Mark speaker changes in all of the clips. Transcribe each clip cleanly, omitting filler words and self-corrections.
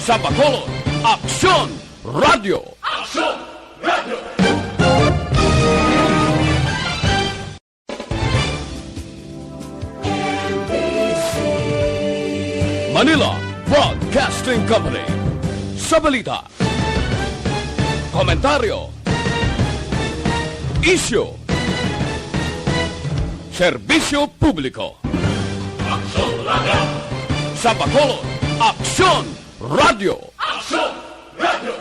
Speaker 1: Sa Bacolod, Aksyon Radio!
Speaker 2: Aksyon Radio!
Speaker 1: Manila Broadcasting Company. Sa balita, komentaryo, isyu, serbisyo publiko.
Speaker 2: Aksyon Radio!
Speaker 1: Sa Bacolod, Aksyon Radio!
Speaker 2: Aksyon Radio!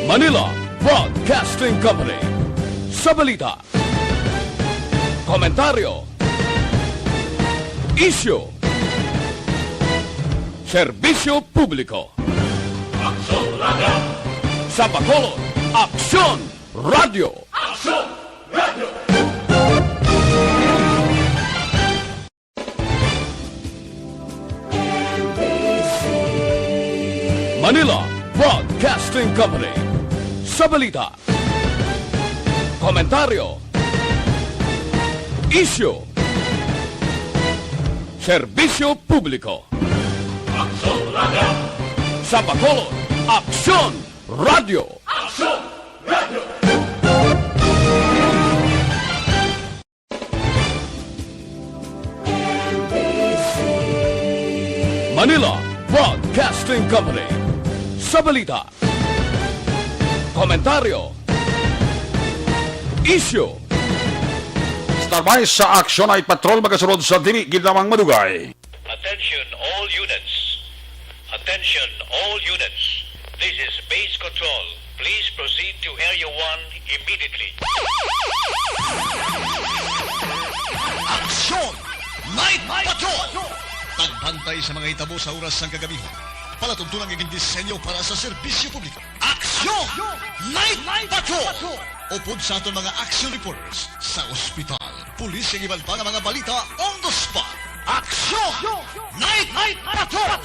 Speaker 1: Manila Broadcasting Company. Sa balita, komentaryo, isyu, serbisyo publiko.
Speaker 2: Aksyon Radio!
Speaker 1: Sa Bacolod, Aksyon Radio!
Speaker 2: Aksyon Radio!
Speaker 1: Manila Broadcasting Company. Sa balita, komentaryo, isyu, serbisyo publiko.
Speaker 2: Aksyon Radio!
Speaker 1: Sa Bacolod, Aksyon Radio!
Speaker 2: Aksyon Radio!
Speaker 1: Manila Broadcasting Company. Sa balita, komentaryo, isyu,
Speaker 3: Starbay sa aksyon ay patrol magasunod sa dili ginamang madugay.
Speaker 4: Attention all units. Attention all units. This is base control. Please proceed to Area 1 immediately.
Speaker 5: Aksyon! Night Patrol! Tagbantay sa mga hitabo sa oras ng kagabihan. Palatugtunang iging disenyo para sa serbisyo publiko. Aksyon! Night Patrol! Upod sa aton mga action reporters sa ospital, pulis ang iban pa ng mga balita on the spot. Aksyon! Night Patrol!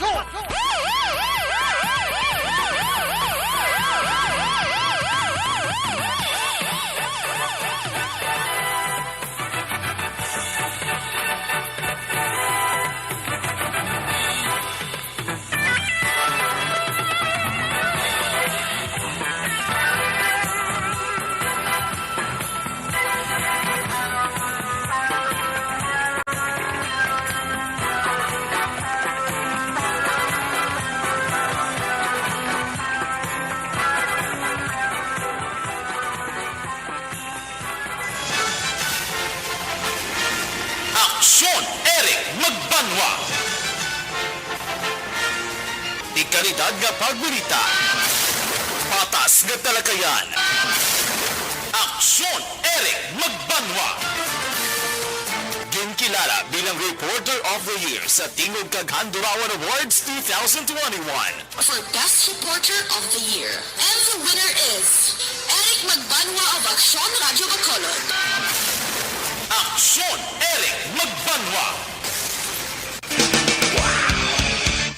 Speaker 6: Aksyon Eric Magbanwa. Ikalidad nga pagbalita. Patas nga talakayan. Aksyon Eric Magbanwa. Ginkilala bilang Reporter of the Year sa Tingog Kaghandurawan Awards 2021.
Speaker 7: For Best Reporter of the Year. And the winner is Eric Magbanwa of Aksyon Radio Bacolod.
Speaker 6: Aksyon Eric Magbanwa.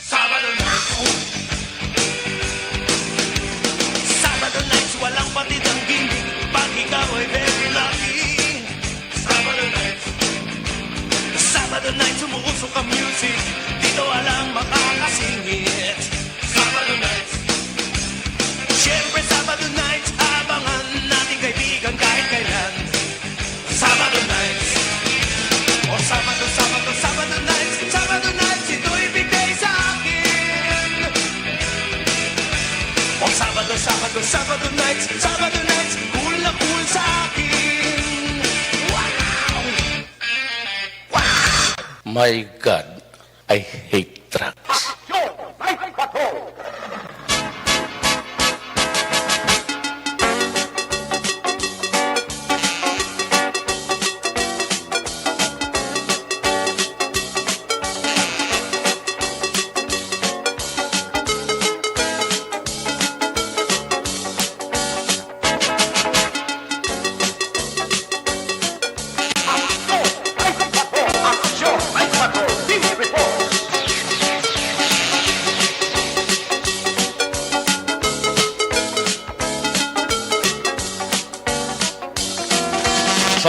Speaker 2: Sabado nights. Sabado nights, walang batid ang gimmick. Pag ikaw ay very lucky. Sabado nights. Sabado nights, umuusok ang music. Dito walang makakasingit. Sabado nights. Siyempre Sabado nights, abangan natin kaibigan kahit kailan. Sabado nights. O Sabado nights. Sabado nights, ito'y bigay sa akin. O Sabado nights. Cool na cool sa akin. Wow!
Speaker 8: My God, I hate drugs.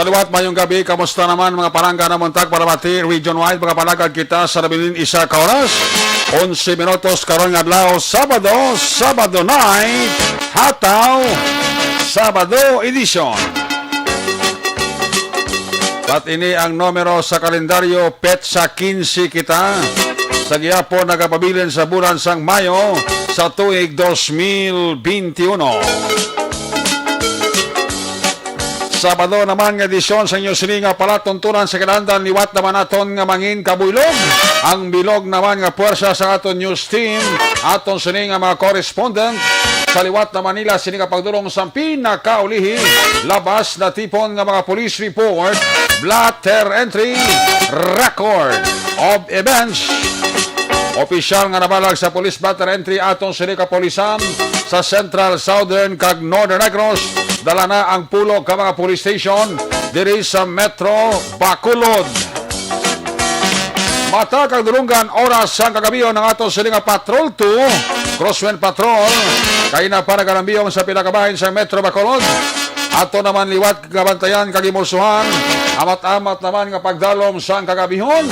Speaker 3: Sa liwat mayong gabi, kamusta naman mga palangga na muntag para mati region-wide mga palagad kita sa nabilin isa ka oras 11 minutos karon nga adlaw Sabado night hataw Sabado edition. At ini ang numero sa kalendaryo petsa 15 kita sa gihapon nagapabilin sa bulan sang Mayo sa tuig 2021. Sabado naman nga edisyon sa inyo sininga palatuntunan sa kinahanglan liwat naman naton nga mangin kabuylog. Ang bilog naman nga puwersa sa aton news team, aton sininga mga correspondent sa liwat na Manila sininga pagdulong sa pinakaulihi labas na tipon nga mga police report, blatter entry, record of events. Opisyal nga nabalag sa police blatter entry aton sininga polisan sa Central, Southern kag Northern Negros. Dala na ang pulo ka mga police station diri sa Metro Bacolod. Mata kag dulungan oras sang kagabiyon ng ato sininga Patrol 2, Crosswind Patrol, kay na para galambiyong sa pinakabahin sa Metro Bacolod. Ato naman liwat kabantayan kag imulsuhan, amat-amat naman nga pagdalom sang kagabihon.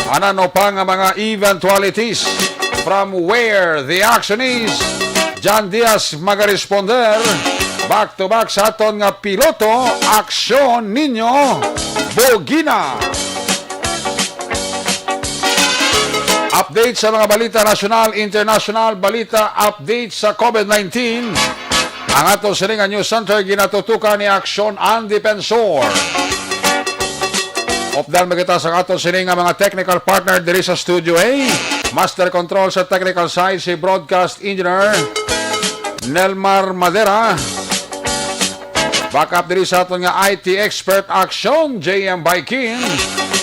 Speaker 3: Anano pa nga mga eventualities from where the action is. John Diaz magaresponder. Back to back sa aton nga piloto, aksyon ninyo, Bogina. Update sa mga balita nasyonal, international, balita update sa COVID-19. Ang ato sininga News Center ginatutukan ni Aksyon ang Defensor. Opdal magita sa ato sininga mga technical partner diri sa Studio A. Master Control sa technical side si Broadcast Engineer Nelmar Madera. Backup diri sa aton nga IT expert Aksyon JM Baikin.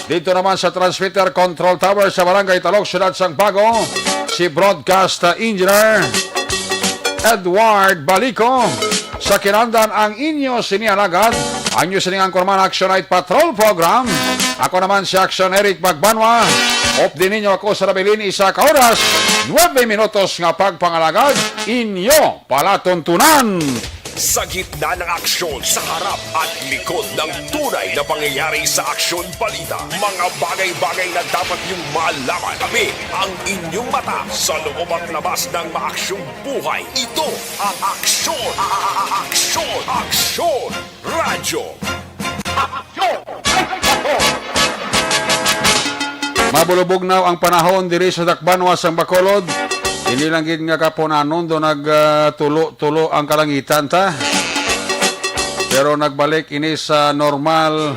Speaker 3: Dito naman sa transmitter control tower sa Barangay Talok, Syudad Sang Bago, si Broadcast Engineer Edward Balico. Sa kinandan ang inyo sinialagad, ang inyo siningang Kurman Action Night Patrol Program. Ako naman si Action Eric Magbanwa. Op din ninyo ako sa nabilin isa ka oras, 9 minutos nga pagpangalagad, inyo palatuntunan.
Speaker 6: Sa gitna ng aksyon, sa harap at likod ng tunay na pangyayari sa aksyon balita. Mga bagay-bagay na dapat niyong malaman. Kami ang inyong mata sa loob at labas ng maaksyong buhay. Ito ang aksyon. Aksyon. Aksyon. Radyo. Aksyon.
Speaker 3: Mabulubog na ang panahon diri sa Dakbanwa sang Bacolod. Inilanggit nga kapunanon do nagtulo ang kalangitan ta. Pero nagbalik ini sa normal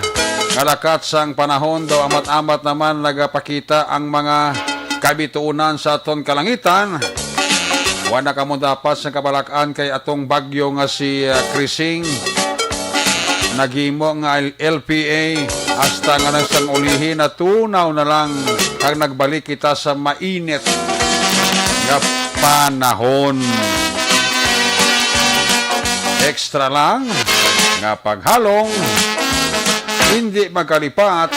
Speaker 3: nga lakat sang panahon daw amat-amat naman nagapakita ang mga kabituunan sa aton kalangitan. Wala ka mo dapat sa kabalakan kay atong bagyo nga si Krising. Naghimo nga LPA hasta nga nang sang ulihin na tunaw na lang kag nagbalik kita sa mainit nga panahon. Extra lang nga paghalong hindi magkalipat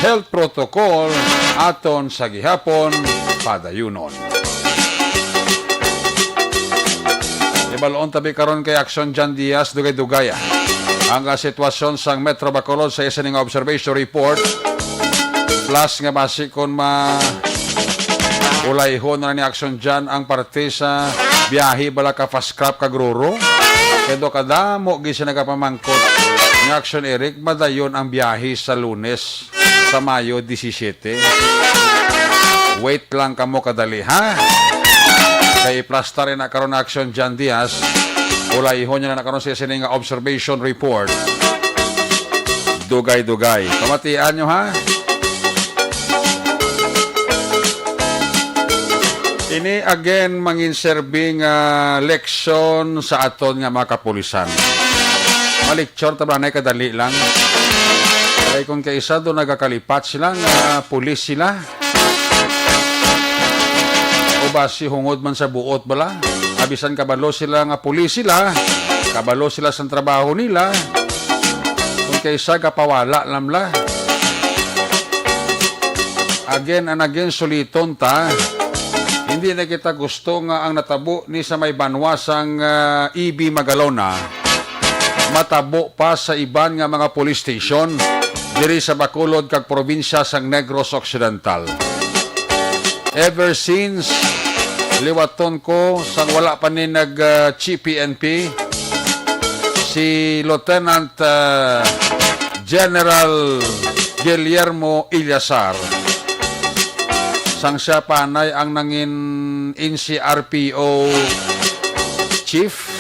Speaker 3: health protocol aton sa gihapon padayunon. Ibaloon tabi karon kay Aksyon John Diaz dugay-dugay ang sitwasyon sang Metro Bacolod sa isa ning observation report plus nga basi kon ulayhon na ni Aksyon Jan ang parte sa biyahe bala ka fast crop kagruro. Kendo kadamo gisa nagapamangkot ni Aksyon Eric madayon ang biyahe sa Lunes sa Mayo 17. Wait lang kamo kadali ha. Kay plastar na karon na Aksyon Jan Diaz. Ulayhon niya na karon sa sining observation report. Dugay-dugay. Kamatian nyo ha. Ini again mangin serving leksyon sa aton nga mga kapulisan. Maliktsyon tablanay kadali lang. Kaya kung kaisa doon nagakalipat sila nga pulis sila. O basi hungod man sa buot bala. Abisan kabalo sila nga pulis sila. Kabalo sila sa trabaho nila. Kung kaisa kapawala lamla. Again and again suliton ta. Hindi na kita gusto nga ang natabo ni sa may banwasang EB Magalona matabo pa sa iban nga mga police station diri sa Bacolod kag probinsya sang Negros Occidental. Ever since liwaton ko sang wala pa ni nag PNP si Lieutenant General Guillermo Illasar, sang siya panay ang nangin NCRPO chief.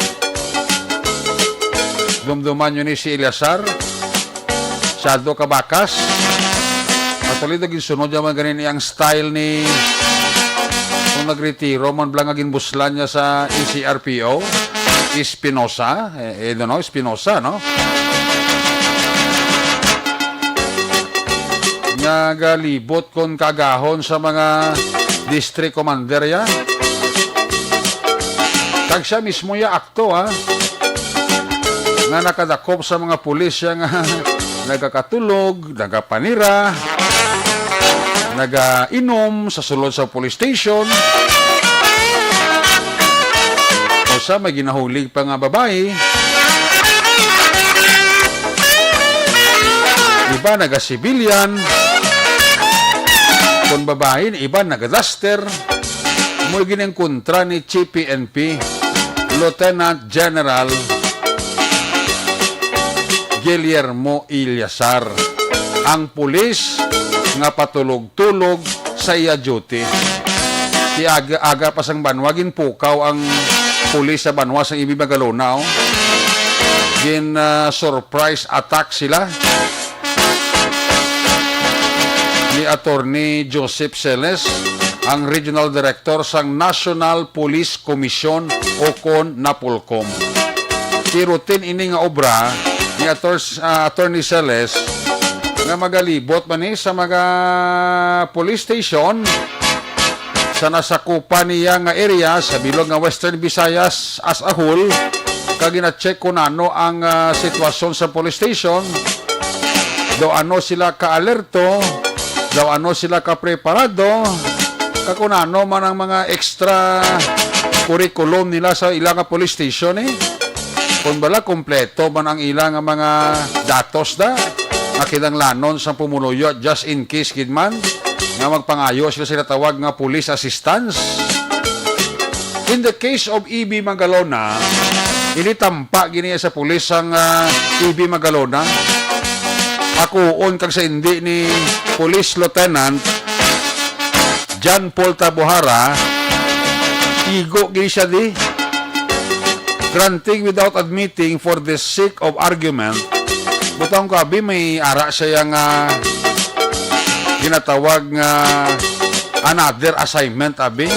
Speaker 3: Dumduman yun ni si Illasar, sado kabakas. Patuloy naging sunod yung mga ganin ang style ni kung nagretiro, man blang naging buslan niya sa NCRPO, Espinosa, Espinosa, no? Nagalibot kon kagahon sa mga district commander ya. Kag siya mismo ya akto, ha? Nga nakadakop sa mga pulis ya nga nagakatulog, nagapanira, nagainom sa sulod sa police station. O sa may ginahulig pa nga babae. Iba naga-civilian. Kung babae, iba naga-duster. Mo gineng kontra ni Chief PNP, Lieutenant General Guillermo Illasar. Ang pulis nga patulog-tulog sa iya duty. Si aga pa sang banwagin pukaw ang pulis sa banwa sa Ibi Magalona. Gin surprise attack sila ni Attorney Joseph Celes, ang Regional Director sang National Police Commission o kon NAPOLCOM. Si routine ini nga obra ni Attorney Celes nga magalibot man sa mga police station sa nasakupan niya nga area sa bilog nga Western Visayas as a whole, kag gina-check kung ano ang sitwasyon sa police station, daw ano sila ka-alerto, daw ano sila ka-preparado, kag kung ano man ang mga extra curriculum nila sa ilang police station kung bala kompleto man ang ilang mga datos da nakitang lanon sa pumuluyo just in case kidman nga magpangayo sila tawag nga police assistance. In the case of EB Magalona, initampa giniya sa pulis ang EB Magalona. Akuon kag sa hindi ni Police Lieutenant John Paul Tabuhara, igo gini siya di, granting without admitting for the sake of argument. Butang kabi may ara siya nga ginatawag nga another assignment abi.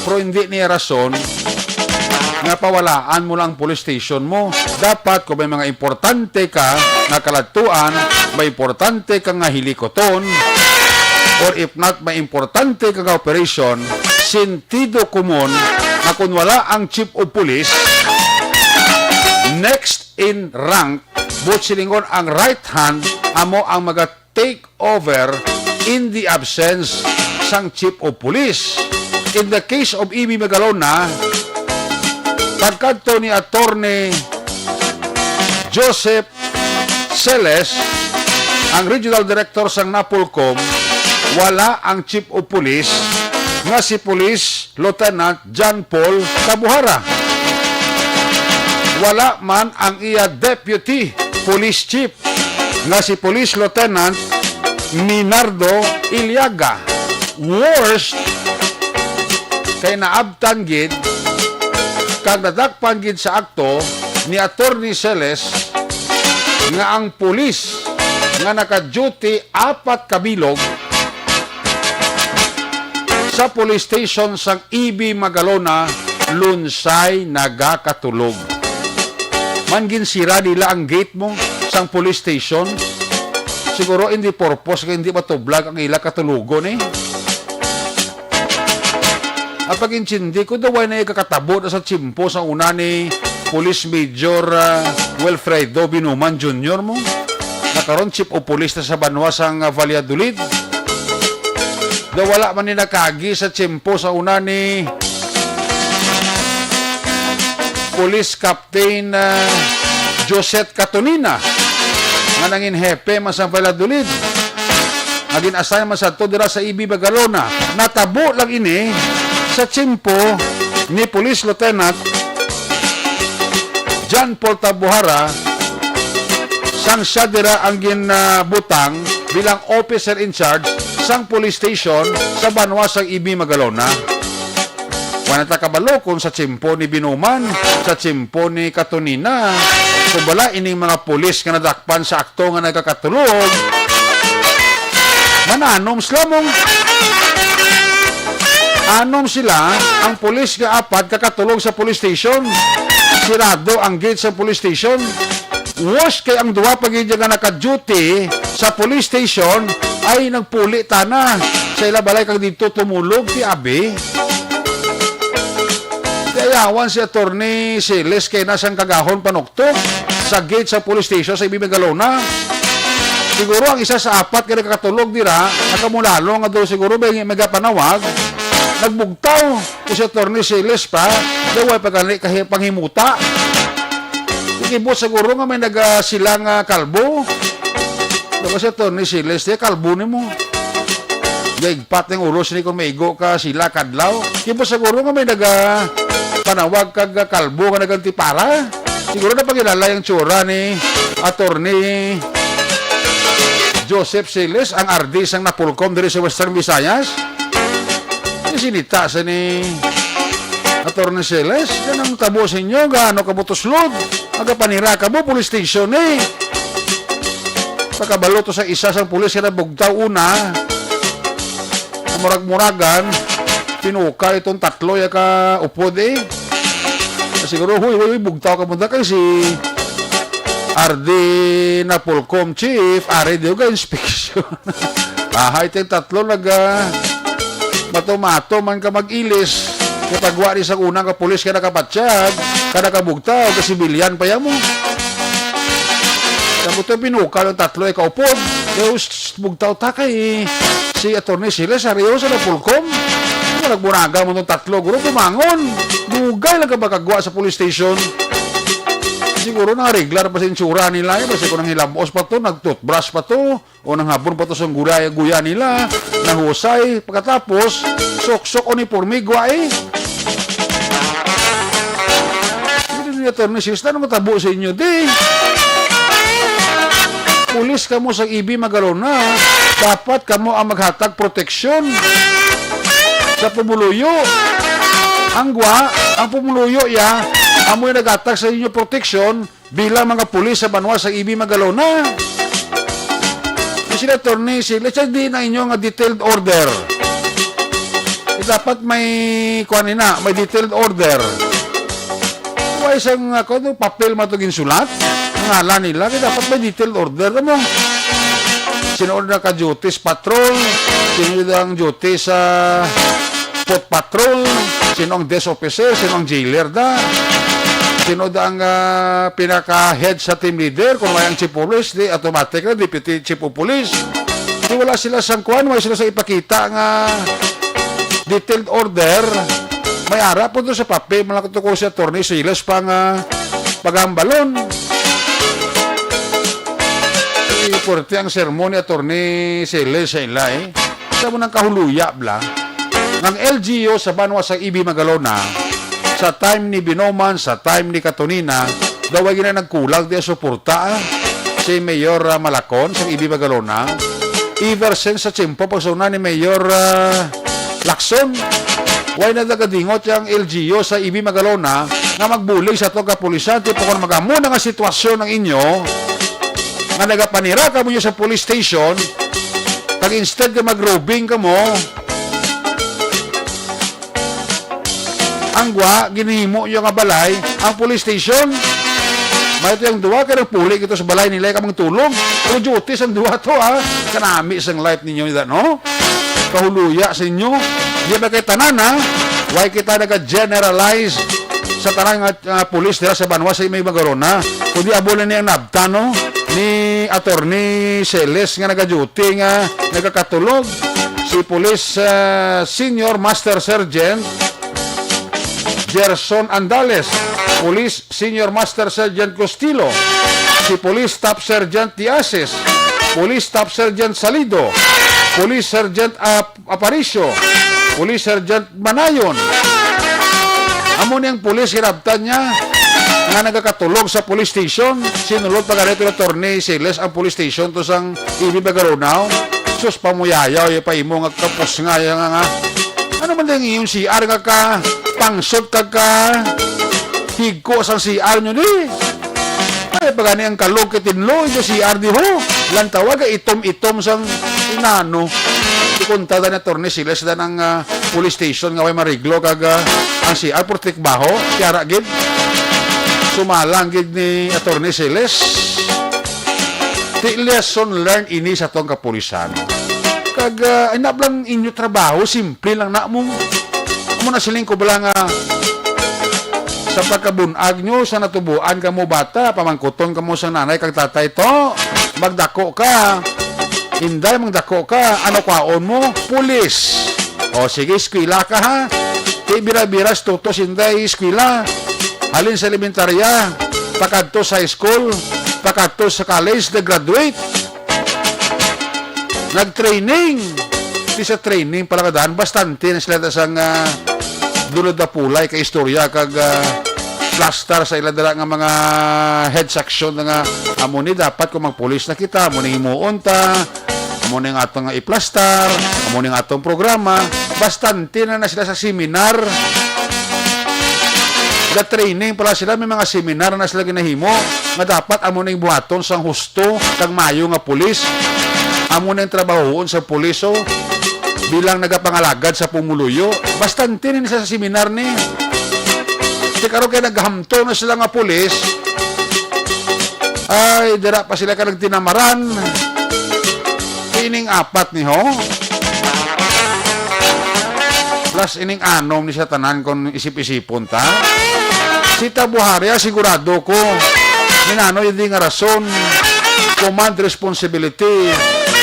Speaker 3: Pero hindi niya rason nga pawalaan mo lang police station mo. Dapat kung may mga importante ka nga kalatuan, may importante ka nga hilikoton, or if not, may importante ka nga operation, sentido komon na kung wala ang chief of police, next in rank, but silingon ang right hand, amo ang mag-take over in the absence sang chief of police. In the case of EB Magalona, pagkadto ni Attorney Joseph Celes, ang Regional Director sang NAPOLCOM, wala ang Chief of Police nga si Police Lieutenant John Paul Tabuhara. Wala man ang iya Deputy Police Chief nga si Police Lieutenant Minardo Iliaga. Worst, kay naabtan gid kag nadakpan gid sa akto ni Attorney Celes nga ang pulis nga naka-duty 4 kabilog sa police station sang EB Magalona lunsay nagakatulog. Mangin sira nila ang gate mo sang police station. Siguro hindi purpose kaya hindi matublag ang ila katulugon At pag-insindi ko daw ay kakatabo na sa tsimpo sa una ni Police Major Wilfredo Binuman Jr. mo. Nakaroon chief o police na sa Banwa sang Valladolid. Daw wala man ni nakagi sa tsimpo sa una ni Police Captain Josette Catonina nga nangin hepe man sa Valladolid. Naging assign man sa to dira sa IB Magalona. Natabo lang ini sa tsimpo ni Police Lieutenant John Paul Tabuhara sang siya dira ang ginbutang bilang officer in charge sang police station sa Banwa sang IB Magalona. Wala ta kabalo kung sa tsimpo ni Binuman, sa tsimpo ni Catonina. So bala ining mga pulis nga nadakpan sa akto nga nagkakatulog. Mananom sila mong anom sila ang pulis nga apat kakatulog sa police station. Sirado ang gate sa police station. Worst kay ang duwa pagidya nga naka-duty sa police station ay nagpuli tana. Sa ila balay kag dito tumulog ti abi. Kayawan si Attorney Siles kay nasang kagahon panuktok sa gate sa police station sa IB Magalona. Siguro ang isa sa apat kaya nakatulog dira, nakamulalo nga doon siguro may panawag, nagbugtaw ko si Attorney Siles pa, daway panghimuta. Ikibot siguro nga may nagasilang kalbo. Dapat si Attorney Siles, kalbo ni mo. Gaigpat ng ulos ni kung maigo ka sila kadlaw. Ikibot siguro nga may panawag kag kalbo nga nagantipara. Siguro na pagkilala yung tsura ni Attorney Joseph Siles, ang RD sang napulkom diri sa Western Visayas. Sinita sa ni Attorney Siles, yan ang tabo sa inyo, gaano kabutoslod. Magapanira ka mo, police station eh. Pagkabalo to sa isa sang pulis na bugtaw una, murag-muragan, pinuka itong tatlo ya ka upod eh. Siguro, huy, bugtaw ka muna kay si RD na Pulcom Chief, ari diyo ka inspection. Bahay tayong tatlo mato-mato man ka mag-ilis. Kapagwa rin sa unang kapulis ka nakapatsyag, ka nakabugtaw, kasi bilyan pa yan mo. Tapos ito pinuka yung tatlo ay kaupod. Deus bugtaw takay si Attorney Siles, ariyo sa na Pulcom. Nagburaga mo itong tatlo, guro pumangon. Dugay lang ka ba kagwa sa police station? Siguro na regular pa sa insura nila. Kasi kung nang hilabos pa to, nag-toothbrush pa to, o nang hapon pa to sa guya nila, nahusay. Pagkatapos, sok-sok uniforme, gwa eh. Hindi niya Attorney Siles, ano matabo sa inyo, di? Pulis ka mo sa IB Magalona, dapat ka mo ang maghatag proteksyon sa pumuluyo. Ang pumuluyo ya, amoy nag-attack sa inyo protection bilang mga pulis sa Banwa sa IB Magalona. Kasi Attorney Siles, hindi na inyo nga detailed order. Dapat may may detailed order. Kung isang papel matugin sulat, ang hala nila, dapat may detailed order mo. Sino na ka-duty sa patrol, sino ang duty sa foot patrol, sino ang desk officer, sino ang jailer da, sino ang pinaka-head sa team leader, kung may ang chief police, di automatic na deputy chief of police. Di wala sila sa kuwan, wala sila sa ipakita nga detailed order. May ara po doon sa papel, malaki ko si Attorney Siles pang pagambalon. Iporte ang sermon ni Attorney Siles sa ila eh. Sa mo ng kahuluya bla. Ng LGU sa Banwa sa IB Magalona, sa time ni Binoman, sa time ni Catonina, daw ay nagkulang di suporta si Mayor Malacon sa IB Magalona. Ever since sa tsimpo pagsuna ni Mayor Lacson, way na nagadingot yung LGU sa IB Magalona na magbulig sa itong kapulisan. Tipo kung magamuna nga sitwasyon ng inyo, nga nagapanira ka mo sa police station, pag instead ka mag-robing ka mo, angwa, ginihimo yung balay, ang police station. May ito yung duwa, kaya nagpulik ito sa balay nila, kamang tulog. Pero duties ang duwa to, ha? Kanami isang life ninyo, no? Kahuluya sa inyo. Di ba kay tanan, ha? Why kita nag-generalize sa tanang police nila sa Banwa sa IB Magalona? Kundi abolan niya ang nabta, no? Ni Attorney Siles nga nag-duty nga nagkakatulog. Si Police Senior Master Sergeant Gerson Andales, Police Senior Master Sergeant Costilo, si Police Staff Sergeant Tiases, Police Staff Sergeant Salido, Police Sergeant Aparicio, Police Sergeant Manayon. Amo niyang pulis hirabtan niya nga nagakatulog sa police station. Sinulot pa ganito na Torney Siles ang police station to sang Ibi Bagarunaw. Sus pamuyayaw pa imo nga kapos nga nga. Ano man lang yung CR nga ka pangsot ka higko sang CR nyo ni. Ay pagani ang kalog kitinlo yung CR di ho. Lantawag itom-itom sang inano. Ikunta na Torney Siles na ng police station nga may mariglo kag ang CR portik baho kaya gid sumalang gid ni Attorney Siles. Di lesson learned ini sa tong kapulisan. Kag inap lang inyo trabaho, simple lang na mong amo na siling ko bala nga sa pagkabunag nyo, sa natubuan ka mo bata, pamangkuton ka mo sa nanay kag tatay to, magdako ka. Hinday magdako ka, ano kwaon mo? Pulis. O sige, eskwela ka ha. Di bira-biras tutos hinday eskwela. Halin sa elementarya, pakadto sa high school, pakadto sa college, nag-graduate. Nag-training. Di sa training pala kadaan, bastante na sila sang dulod na pulay ka istorya kag plaster sa ila dala nga mga head section nga amo ni dapat kung magpulis na kita, amo ni himuon ta, amo ni nga atong i-plaster, amo ni nga atong programa, bastante na sila sa seminar. The training pala sila, may mga seminar na sila ginahimo nga dapat amo ning buhaton sang husto kag mayo nga pulis. Amo ning trabahoon sa puliso bilang nagapangalagad sa pumuluyo. Bastante ni sa seminar ni. Di karon kay naghamto na sila nga pulis. Ay dira pa sila ka nagtinamaran. Ining apat ni ho. Plus ining anom ni sa tanan kon isip-isipon ta. Sita Buharia sigurado ko minano hindi nga rason command responsibility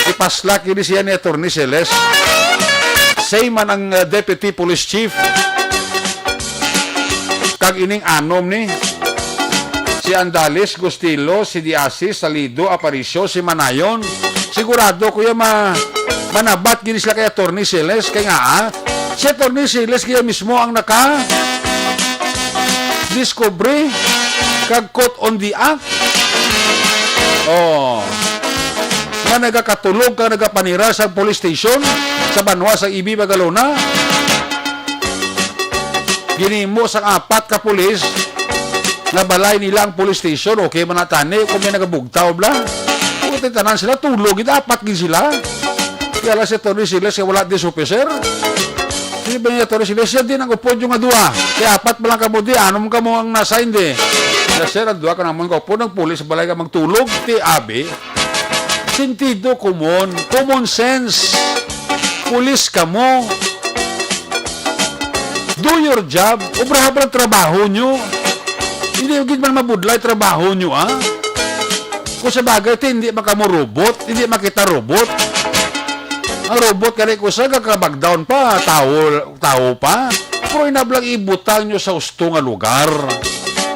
Speaker 3: ipaslak ini siya ni Attorney Siles. Say man ang Deputy Police Chief kag ining anom ni si Andales, Gustilo, si Diasis, Salido, Aparicio, si Manayon. Sigurado ko yung manabat gini sila kay Attorney Siles kay nga si Attorney Siles kaya mismo ang naka discovery kag caught on the act. Oh. Nga nagakatulog ka nagapanira sa police station sa Banwa sa Ibi Bagalona. Ginimo sang apat ka pulis na balay nila ang police station. Okay man natani kung may nagabugtaw bla. Kung titanan sila tulog dapat gid sila. Kaya si Attorney Siles wala dis officer. Hindi ba niya Torres Siles din ang upod yung adua. Kaya apat pa lang kabudi, anong ka mo ang nasa hindi. Kaya sir, adua ka naman ka upod ng pulis, balay ka magtulog, ti abi. Sentido common sense. Pulis ka mo. Do your job. Obrahan pa ng trabaho nyo. Hindi man mabudlay trabaho nyo, ha? Kung sa bagay, hindi makamo robot, hindi makita robot. Ang robot kaya ko sa kakabagdown pa, tao pa. Pero inablang ibutang nyo sa gusto nga lugar.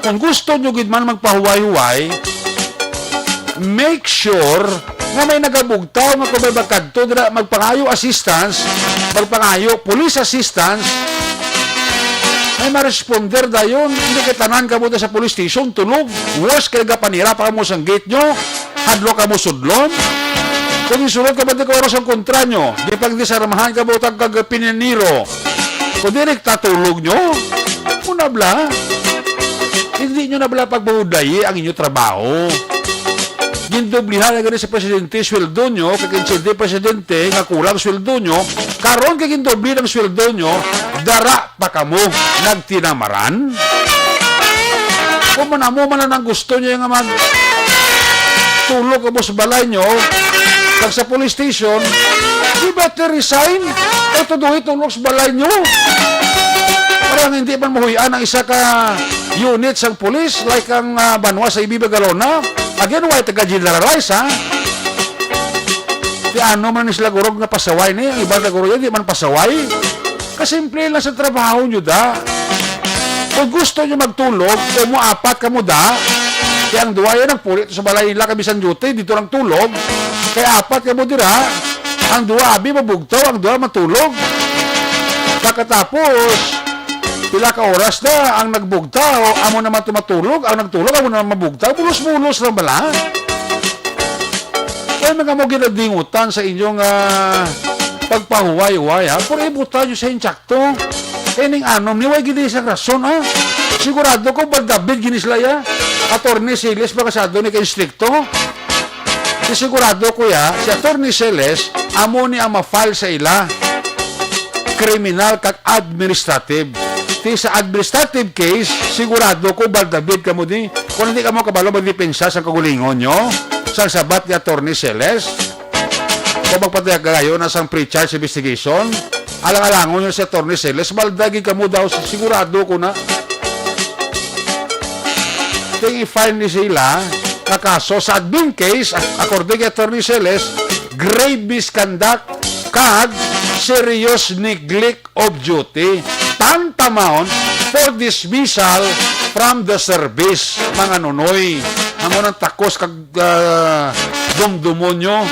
Speaker 3: Kung gusto nyo gid man magpahuway-huway, make sure nga may nagabugtaw nga kung may bagkadto dira magpangayo assistance, magpangayo police assistance, may ma-responder dayon. Hindi kitanan ka mo sa police station, tulog. Worst kaya panira pa mo sang gate nyo, hadlo ka mo sudlon. Kung isulod ka ba di ka oras ang kontra nyo, di pag di saramahan ka ba utang kagapinaniro, kung direct tatulog nyo, unabla, hindi nyo nabla pagbahudayi ang inyong trabaho. Gindoblihan na ganun sa presidente, sweldo nyo, kakinsindi presidente, nga kulang sweldo nyo, karon kagindobli ng sweldo nyo, dara pa kamo nagtinamaran. Kung manamo man ang gusto nyo yung tulog ka mo sa balay nyo, pag sa police station, you better resign o tuduhi tulog sa balay nyo. Parang hindi man mahuyan ang isa ka unit sang police like ang Banwa sa Ibi Bagalona. Again, why taga-generalize, ha? Di ano man sila gurog na pasaway ni, ang ibang nagurog yan, di man pasaway. Kasimple lang sa trabaho nyo da. Kung gusto nyo magtulog, kung mo apat ka mo da, kaya ang duwa yan ang pulit sa balay nila kabisan duty, dito lang tulog. Kaya apat ka mo dira, ang duwa abi mabugtaw, ang duwa matulog. Pagkatapos, pila ka oras na ang nagbugtaw, amo naman tumatulog, ang nagtulog, amo naman mabugtaw, bulos-bulos lang bala. Kaya mga mo ginadingutan sa inyong pagpahuway-huway, ha? Pero ibutan nyo sa insyakto. Kaya ning anom, niway gini isang rason, ha? Sigurado ko, David ginislaya, Atty. Siles, makasado ni ka-instricto. Sigurado ko ya, si Atty. Siles, amo ni ang ma-file sa ila. Kriminal kag administrative. Ti sa administrative case, sigurado ko, David ka mo di. Kung hindi ka mo kabalo, magdipensa sa kagulingon nyo, sa sabat ni Atty. Siles, o magpatayag kayo na sang pre-charge investigation, alang-alangon nyo si Atty. Siles, baldagi ka mo daw, sigurado ko na. Ting i-file ni sila na kaso sa admin case, according kay Atty. Siles, grave misconduct kag serious neglect of duty, tantamount for dismissal from the service. Mga nunoy, amo ng takos kag dumdumonyo.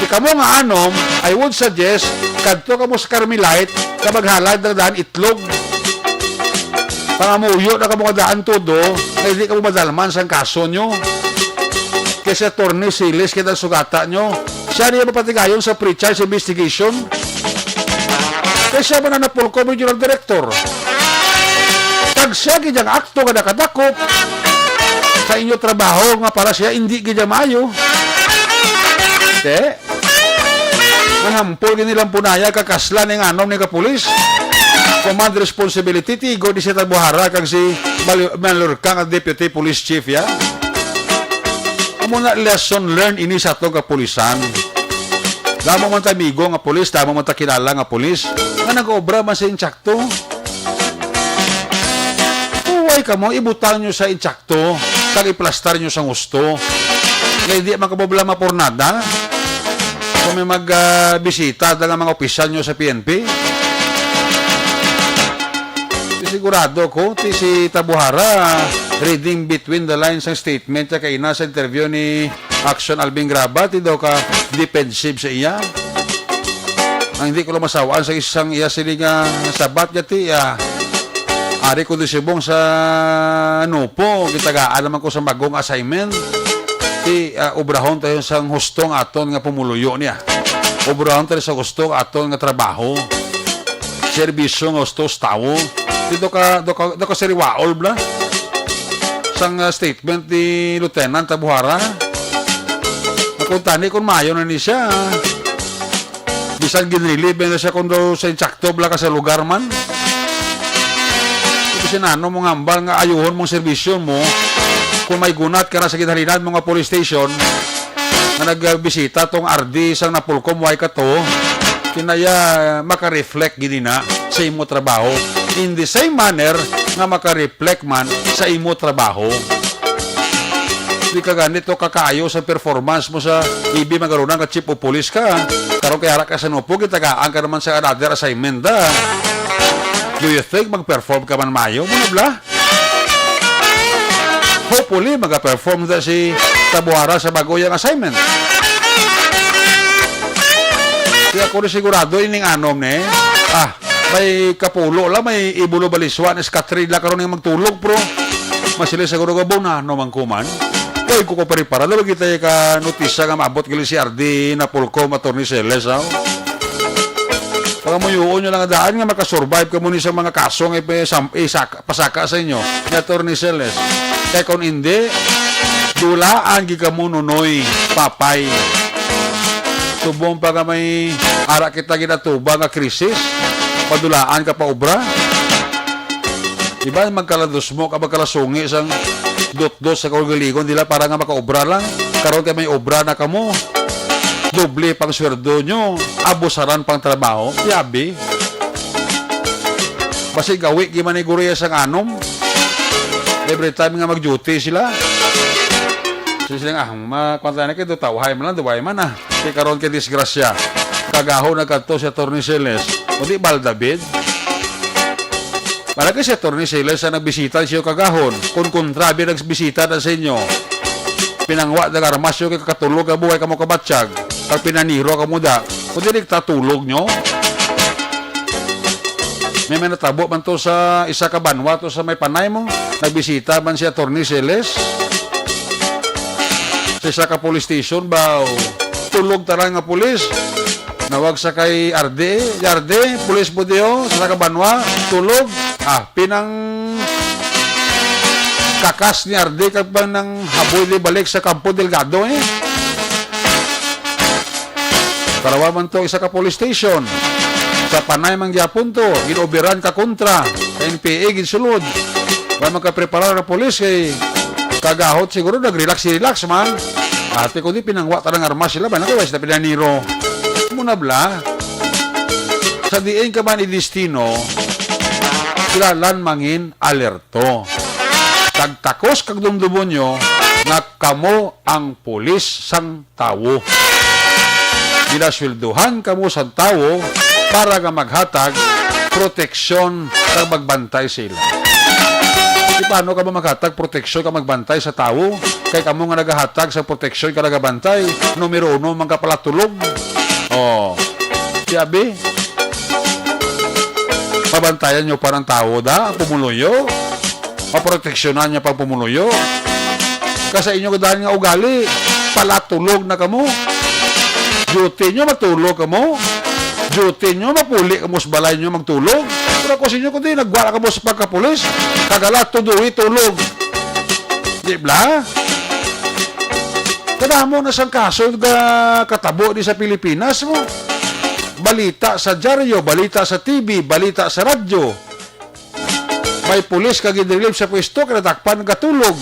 Speaker 3: Di ka mo nga anom, I would suggest, kadto ka mo sa Carmelite, na maghalad ng daan itlog. Pangamuyo na ka mo kadaan todo, na hindi ka mo madalman sa kaso nyo. Kasi Atty. Siles, kita sugata nyo. Siya niya mapatigayon sa pre-charge investigation. Kaya siya man na Napolcom Regional Director. Tag siya gijang akto nga nakadakop sa inyo trabaho nga para siya hindi gijang maayo. Mahampol gini lang punaya kakaslan ng anom ni kapulis. Command responsibility tigo di siya tabuhara kang si Malurkang at Deputy Police Chief ya. Amo na lesson learned ini sa to kapulisan. Damo man ta amigo nga pulis, damo man ta kilala nga pulis. Nga nag-obra man sa insyakto. Huwag ka mo, ibutang nyo sa insyakto, kag iplastar nyo sa gusto. Nga hindi makaboblama por nada. Kung may magbisita ng mga opisyal nyo sa PNP. Sigurado ko, si Tabuhara, reading between the lines ang statement niya kay sa interview ni Action Albing Grabat, daw ka defensive sa iya. Ang hindi ko lang masawaan sa isang iya silinga sabat niya ti, ari ko disibong sa Nupo, gitagaan naman ko sa bagong assignment. Ti obrahon tayo sa hustong aton nga pumuluyo niya. Obrahon tayo sa hustong aton nga trabaho. Serbisyo nga hustos tao. Dito ka siriwaol bla. Sang statement ni Lieutenant Tabuhara. Nakuntani kung mayo na ni siya. Bisan ginrelieve na siya kung daw sa insakto bla ka sa lugar man. Ito sinano mong hambal nga ayuhon mong serbisyon mo. Kung may gunat ka na sa ginhalinan mga police station na nagbisita tong RD sang Napolcom way ka to, kinaya makareflect gini na sa imo trabaho. In the same manner nga makareflect man sa imo trabaho. Di ka ganito kakaayo sa performance mo sa IB magarunan ka chief of police ka. Karon kay hara ka sa Nupo, gitagaan ka naman sa another assignment da. Do you think mag-perform ka man mayo? Muna bla? Hopefully, mag-perform na si Tabuhara sa bagoyang assignment. Kaya ako sigurado, ining anom ni, may kapulo lang, may ibulo baliswan, eskatrila karon yung magtulog, pro. Masili siguro ka na, no man kuman. Kaya ko para daw kita ka notisa nga maabot kili si RD Napolcom Atty. Siles, Pag mo yun nyo lang daan nga makasurvive ka muna sa mga kaso nga pasaka sa inyo ni Atty. Siles. Kaya kung hindi, dulaan ka mo nunoy, papay. Subong pa ka may ara kita ginatuba nga krisis, padulaan ka pa obra. Diba magkalados mo, magkalasungi isang dot-dot sa kaugalingon nila para nga makaobra lang. Karoon kayo may obra na kamo. Doble pang sweldo nyo, abusaran pang trabaho, yabi. Basi gawi, giman ni guriya sang anom. Every time nga mag-duty sila. So sila makwanta na kayo, tawhay man lang, duway man Kaya karoon kayo disgrasya. Kagaho na kanto si Atty. Siles. O di David. Malaki si Atty. Siles sa nagbisita siya kagahon. Kung kontrabi nagbisita na sa inyo. Pinangwa na karmasyo kay kakatulog ka buhay ka mo kabatsyag. Pag pinaniro ka mo da. Kung di tatulog nyo. May natabo man to sa isa ka banwa to sa may panay mo. Nagbisita man si Atty. Siles. Sa isa ka police station ba tulog tarang nga pulis. Nawag sa kay Arde, pulis po diyo, sa Kabanwa, tulog. Pinang kakas ni Arde kapag nang haboy balik sa Campo Delgado Karawa man to isa ka police station. Sa Panay man gyapon to, ginoberan ka kontra, sa NPA ginsulod. Ba magka-prepara na pulis kay kagahot siguro nag-relax man. Ate ko di pinangwa tarang armas sila ba nakawais na pinaniro. Muna bla sa diin ka man i-destino kilalan mangin alerto tagtakos kag dumdumon nyo nga kamo ang pulis sang tawo ginaswelduhan kamo sang tawo para nga maghatag proteksyon kag magbantay sila. Di paano ka ba maghatag proteksyon ka magbantay sa tawo kay kamo nga nagahatag sa proteksyon ka nagabantay numero 1 man ka pala tulog. Siyabi, pabantayan nyo parang tao da, pumuluyo, maproteksyonan niya pag pumuluyo. Kasi inyo kadaan nga ugali, palatulog na kamo. Duty nyo matulog kamo. Duty nyo mapuli kamo sa balay nyo magtulog. Pero kung sinyo kundi, nagwala kamo sa pagkapulis, kagala tuduwi tulog. Di ba? Kada mo na sang kaso katabo di sa Pilipinas mo. Balita sa dyaryo, balita sa TV, balita sa radyo. May pulis kagin relieve sa pwesto kaya natakpan katulog.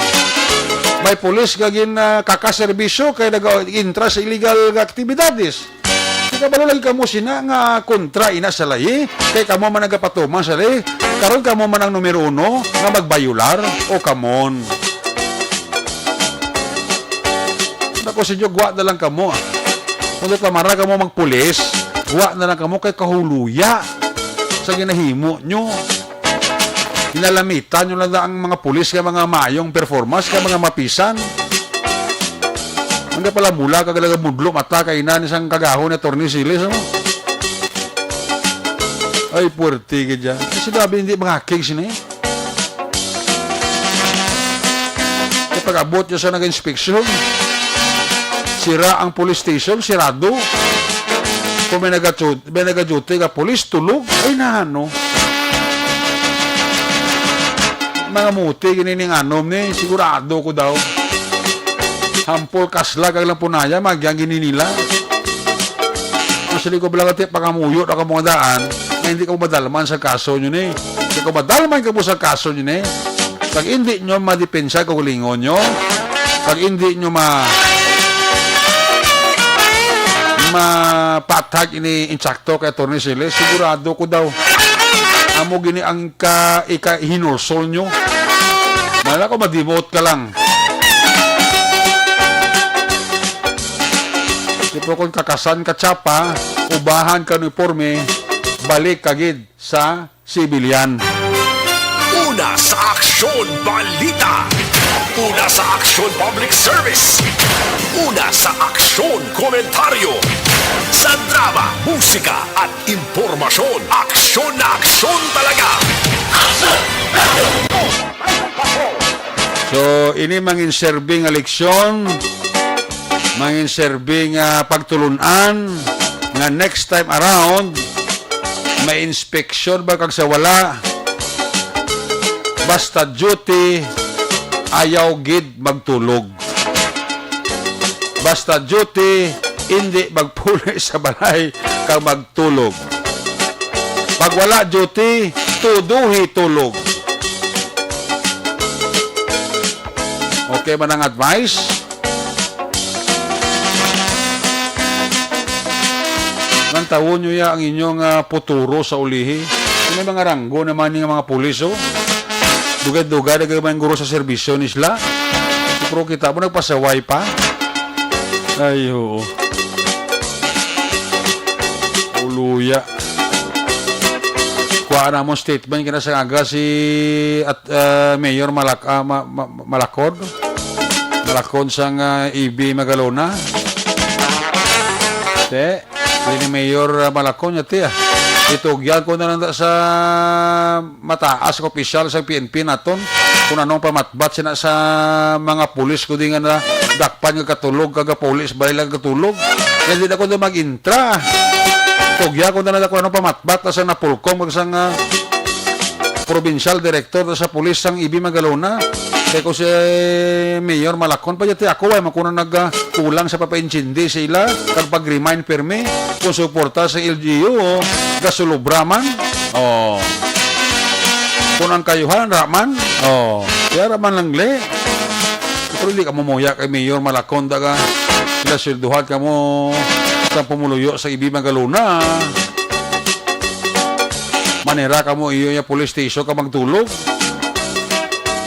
Speaker 3: May pulis kagin kakaserbisyo kaya nag-intra sa illegal aktibidades. Kaya balo lagi kamo sina nga kontra ina sa layi. Kaya kamo man nagapatuman sa layi. Karon kamo man ang numero 1 nga magbayular o kamon. Ako sa inyo, guwa na lang kamo. Kung pamara kamo magpulis, guwa na lang kamo kay kahuluya sa ginahimo nyo. Inalamitan nyo lang ang mga pulis kay mga mayong performance, kay mga mapisan. Hanggang pala mula, kagalaga mudlo, mata, kainan isang kagahon na Atty. Siles. Ay, puwerte ka dyan. Kasi dabi hindi mga kings na Kapag abot nyo sa nag-inspeksyon, sira ang police station, sirado. Kung may nag-duty ka police, tulog. Ay nahano. Mga muti, ginining anom ni, sigurado ko daw. Hampol kasla, kag lang punaya, magyang gininila. Masali ko balagati, pagkamuyot ako mga daan, na hindi ko madalman sa kaso nyo ni. Hindi ko madalman ka po sa kaso nyo ni. Pag hindi nyo madepensa kagulingon nyo, pag hindi nyo mapatag ini insakto kay Atty. Siles, sigurado ko daw amo gini ang hinursol nyo. Mala ko ma-demote ka lang. Tipo kung kakasan ka tsapa, ubahan ka uniforme, balik kagid sa sibilyan.
Speaker 6: Una sa aksyon balita. Una sa aksyon public service. Una sa aksyon komentaryo. Sa drama, musika at impormasyon. Aksyon na aksyon talaga.
Speaker 3: So, ini mangin serving eleksyon, mangin serving pagtulunan, nga next time around, may inspeksyon ba kag sa wala, basta duty, ayaw gid magtulog. Basta duty, hindi magpuli sa balay kag magtulog. Pag wala duty, tuduhi tulog. Okay ba ng advice? Nang tawon nyo ya ang inyong puturo sa ulihi. May mga ranggo naman ng mga pulis, oh. Dugad-dugad na mga guro sa serbisyo nisla. Pero kita mo nagpasaway pa. Ay, oo. Uluya. Giwa na mo statement kina sa aga si Mayor Malakod. Malakod sang EB Magalona. Te, ni Mayor Malakod niya te. Itugyan ko na lang sa mataas ko opisyal sa PNP naton kung anong pamatbat sina sa mga pulis ko di nga na dakpan nga katulog kaga pulis bali lang katulog. Kaya di na ko na mag-intra. Tugya ko na lang kung anong pamatbat na sa napulkong kag sang provincial director sa pulis sang EB Magalona. Kaya ko si Mayor Malakon pa dito ako ay makunan nagkulang sa papainchindi sila kag pag-remind perme kung suporta sa LGU o gasulubraman. Oh. Kunan kayuhan raman. Oh. Kaya raman lang le. Pero hindi ka mumuya kay Mayor Malakon daga sila silduhan ka mo sa pumuluyo sa EB Magalona. Manera ka mo iyo yung police station ka magtulog.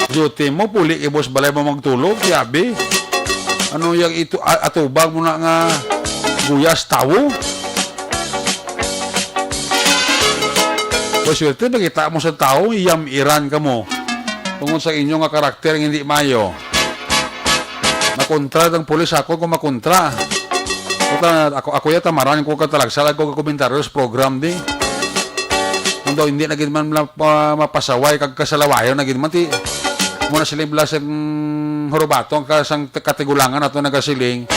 Speaker 3: Duty mo, puli kay boss balay mo magtulog. Yabi. Ano yung ito, atubag mo na nga guyas tawo. Swerte, nakita mo sa tao, iyam-iran ka mo. Tungkol sa inyo nga karakter hindi mayo. Nakontra ng pulis ako kung makontra. Ako yata maraming ko katalagsalag ko komentaryo sa program di. Kung daw hindi naging man mapasaway kag kasalawayo naging man ti muna siling blasang hurubatong kasang katigulangan ato nagasiling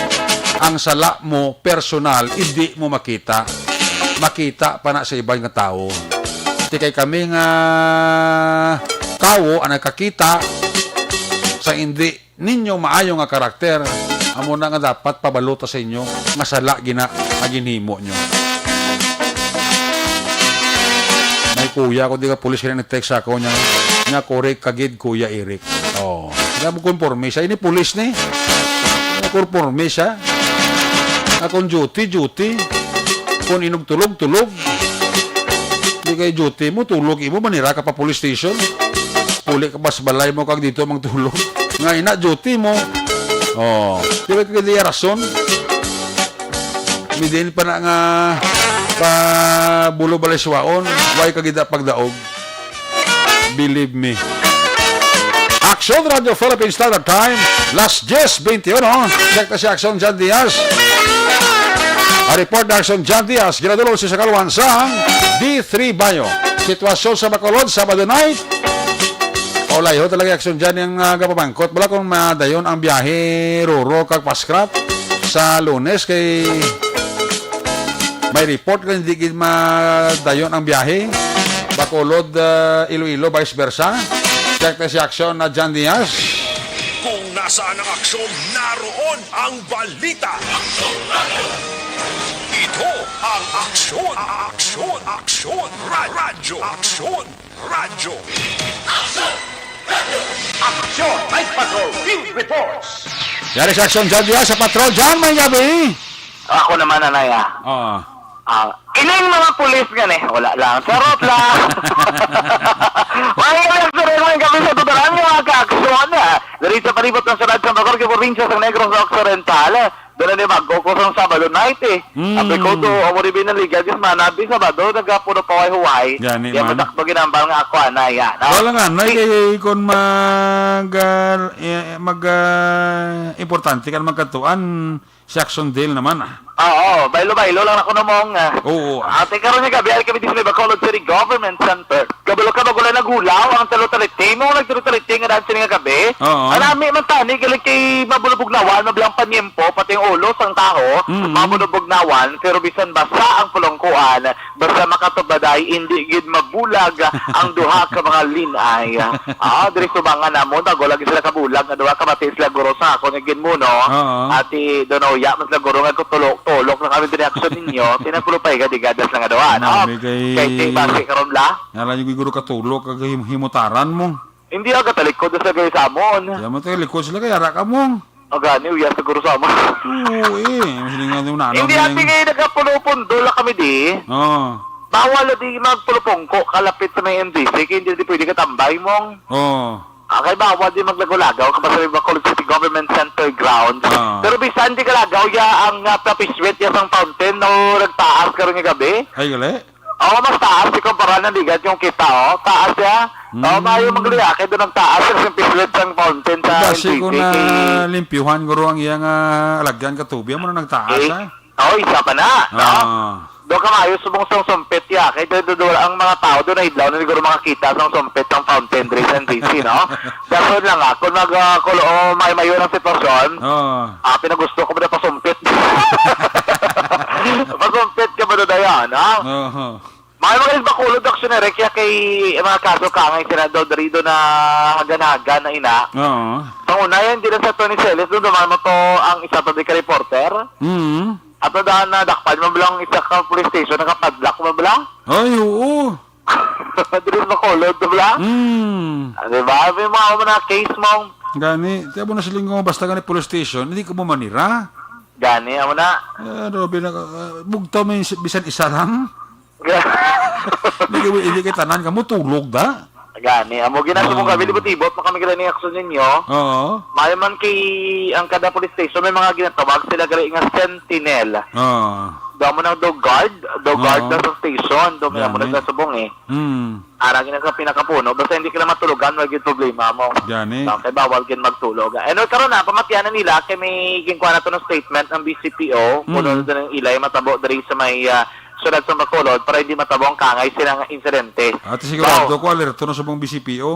Speaker 3: ang sala mo personal hindi mo makita pa na sa ibang nga tao. Ti kay kami nga tao ang nakakita sa hindi ninyo maayo nga karakter amo na nga dapat pabalota sa inyo nga sala gina aginhimo nyo. May kuya ko di ka pulis kaya nag-text ako niya korek kagid kuya Eric. Oh, hindi mo konforme siya. Ini pulis ni. Konforme siya. Akong duty. Kung inog tulog. Di kay duty mo, tulog imo, manira ka pa police station. Puli ka pas balay mo kag dito mang tulog. Nga ina, duty mo. Oh, di ba kagid rason? Midin pa na nga pa bulo balay suwaon, why kagid pagdaog. Believe me. Action Radio Philippines Standard Time, last 10:21. Check na si Action John Diaz. A report na Action John Diaz, ginadulong si Sakalwan sa D3 Bayo. Sitwasyon sa Bacolod, Sabado night. Olayo talaga Action John yung kapamangkot. Wala kung madayon ang biyahe Roro kag Pascrap sa Lunes kay may report kung hindi madayon ang biyahe Bacolod, Iloilo, vice versa. Check na si Action na John Diaz.
Speaker 6: Kung nasaan ang aksyon, naroon ang balita. Ito ang aksyon. Radyo.
Speaker 2: Action! Night Patrol Field Reports!
Speaker 3: Yari si Action John Diaz sa patrol. John, may gabi.
Speaker 9: Ako naman, Anaya. Ining mga pulis nga eh. Wala lang. Sarot lang. Mga eleksyon rin kami sa tutulan yung mga ka-aksyon. Dari sa palibot ng Sarad sa Bacor, Provincia sa Negros Occidental. Doon na mag-gokos ang Sabado night eh. Ape ko to, Omoribi na Liga, just manabi Sabado, nagkapuno pa huway-huway.
Speaker 3: Gani
Speaker 9: Yan
Speaker 3: man.
Speaker 9: matakbo ginambal nga ako, Anaya.
Speaker 3: Wala nga, kay kung importante ka magkatuan si Action Dale naman
Speaker 9: Oo, baylo-baylo lang ako namong.
Speaker 3: Oo.
Speaker 9: Ate karon nga gabi kami din sa Bacolod City Government Center. Kabalo ka bagula nagulaw ang talo-taliting mo nagtalo-taliting nga dansin nga gabi.
Speaker 3: Oo.
Speaker 9: Anami man tani galing kay mabulubog nawan mablang panyempo pati ang ulo sang tao mabulubog nawan pero bisan basa ang pulongkuan basta makatubaday hindi gid mabulag ang duha ka mga linay. Diri subangan namo dagolag sila kabulag nga duha ka mati sila guro sa ako nga gid mo no. Ati donoya mas guro nga kutulok tulok na kami reaction ninyo, tinapulupay ka, di gadas lang nga dawan. Kay basi karon la.
Speaker 3: Nala yung guro katulog, kag himutaran mo.
Speaker 9: Hindi aga talikod sa gay samon.
Speaker 3: Yan mo tayo, likod sila kaya raka mo.
Speaker 9: Aga, niya siguro samon.
Speaker 3: Oo Masili nga yung nanaw.
Speaker 9: Hindi ati kayo nagkapulo-pundo lang kami di.
Speaker 3: Oo.
Speaker 9: Bawal di magpulupongko, kalapit sa may MDC, kaya hindi di pwede katambay mong.
Speaker 3: Oo.
Speaker 9: Kay bawal di maglagaw-lagaw kapag sa Bacolod City Government Center ground. Pero bisan di kalagaw ya ang papiswet ya sang fountain no nagtaas karon nga gabi.
Speaker 3: Ay gali?
Speaker 9: Oo, mas taas. Ikumpara ng ligat yung kita, oh. Taas ya. Oo, mayo magliaki doon ng taas. Kasi pislet ang fountain sa
Speaker 3: Kasi kung
Speaker 9: NTT.
Speaker 3: na limpyuhan guro ang iyang alagyan katubig mo na nagtaas
Speaker 9: Oo, isa pa na. No?
Speaker 3: Ah.
Speaker 9: Doon ka maayos subong sa sumpit ya. Kaya doon ang mga tao doon na idlaw na siguro makakita sa sumpit ng fountain dre sa NTT, no? Dapat lang kung may ng sitwasyon, pinagusto ko ba na pasumpit? Pasumpit ka ba doon na yan, ha? Mga mga bakulod aksyoner, kaya kay mga kaso kangay senador darido na haganaga na ina.
Speaker 3: Oo.
Speaker 9: Pangunayan din sa Tony Celis, doon dumaan mo to ang isa pa ka reporter. At daan na dakpan mo bilang isa ka police station, nakapadlock mo bilang?
Speaker 3: Ay, oo.
Speaker 9: Diris bakulod to bilang? Diba? May mga na case mo.
Speaker 3: Gani, tiya mo na siling ko, basta gani police station, hindi ka mo manira.
Speaker 9: Gani, amo na.
Speaker 3: Robin, bugtaw may bisan isa lang. Hindi ka tanan ka mo, tulog da.
Speaker 9: Gani, amo ginasa mong kami libot-ibot, makamigala ni aksyon ninyo.
Speaker 3: Oo.
Speaker 9: Mayaman kay ang kada police station, may mga ginatawag sila gari nga sentinel.
Speaker 3: Oo.
Speaker 9: Daw mo na dog guard na sa station, daw mo na sa subong eh. Arangin na sa pinakapuno, basta hindi ka na matulugan, wag yung problema mo.
Speaker 3: Gani.
Speaker 9: Kaya bawal gin magtulog. Ano karon na, pamatyan na nila, kay may ginkuha na to ng statement ng BCPO, puno na ng ilay, matabo dari sa may sunod sa Bacolod, para hindi matabong kangay silang insidente.
Speaker 3: At sigurado ko, alerto na sa mong BCPO.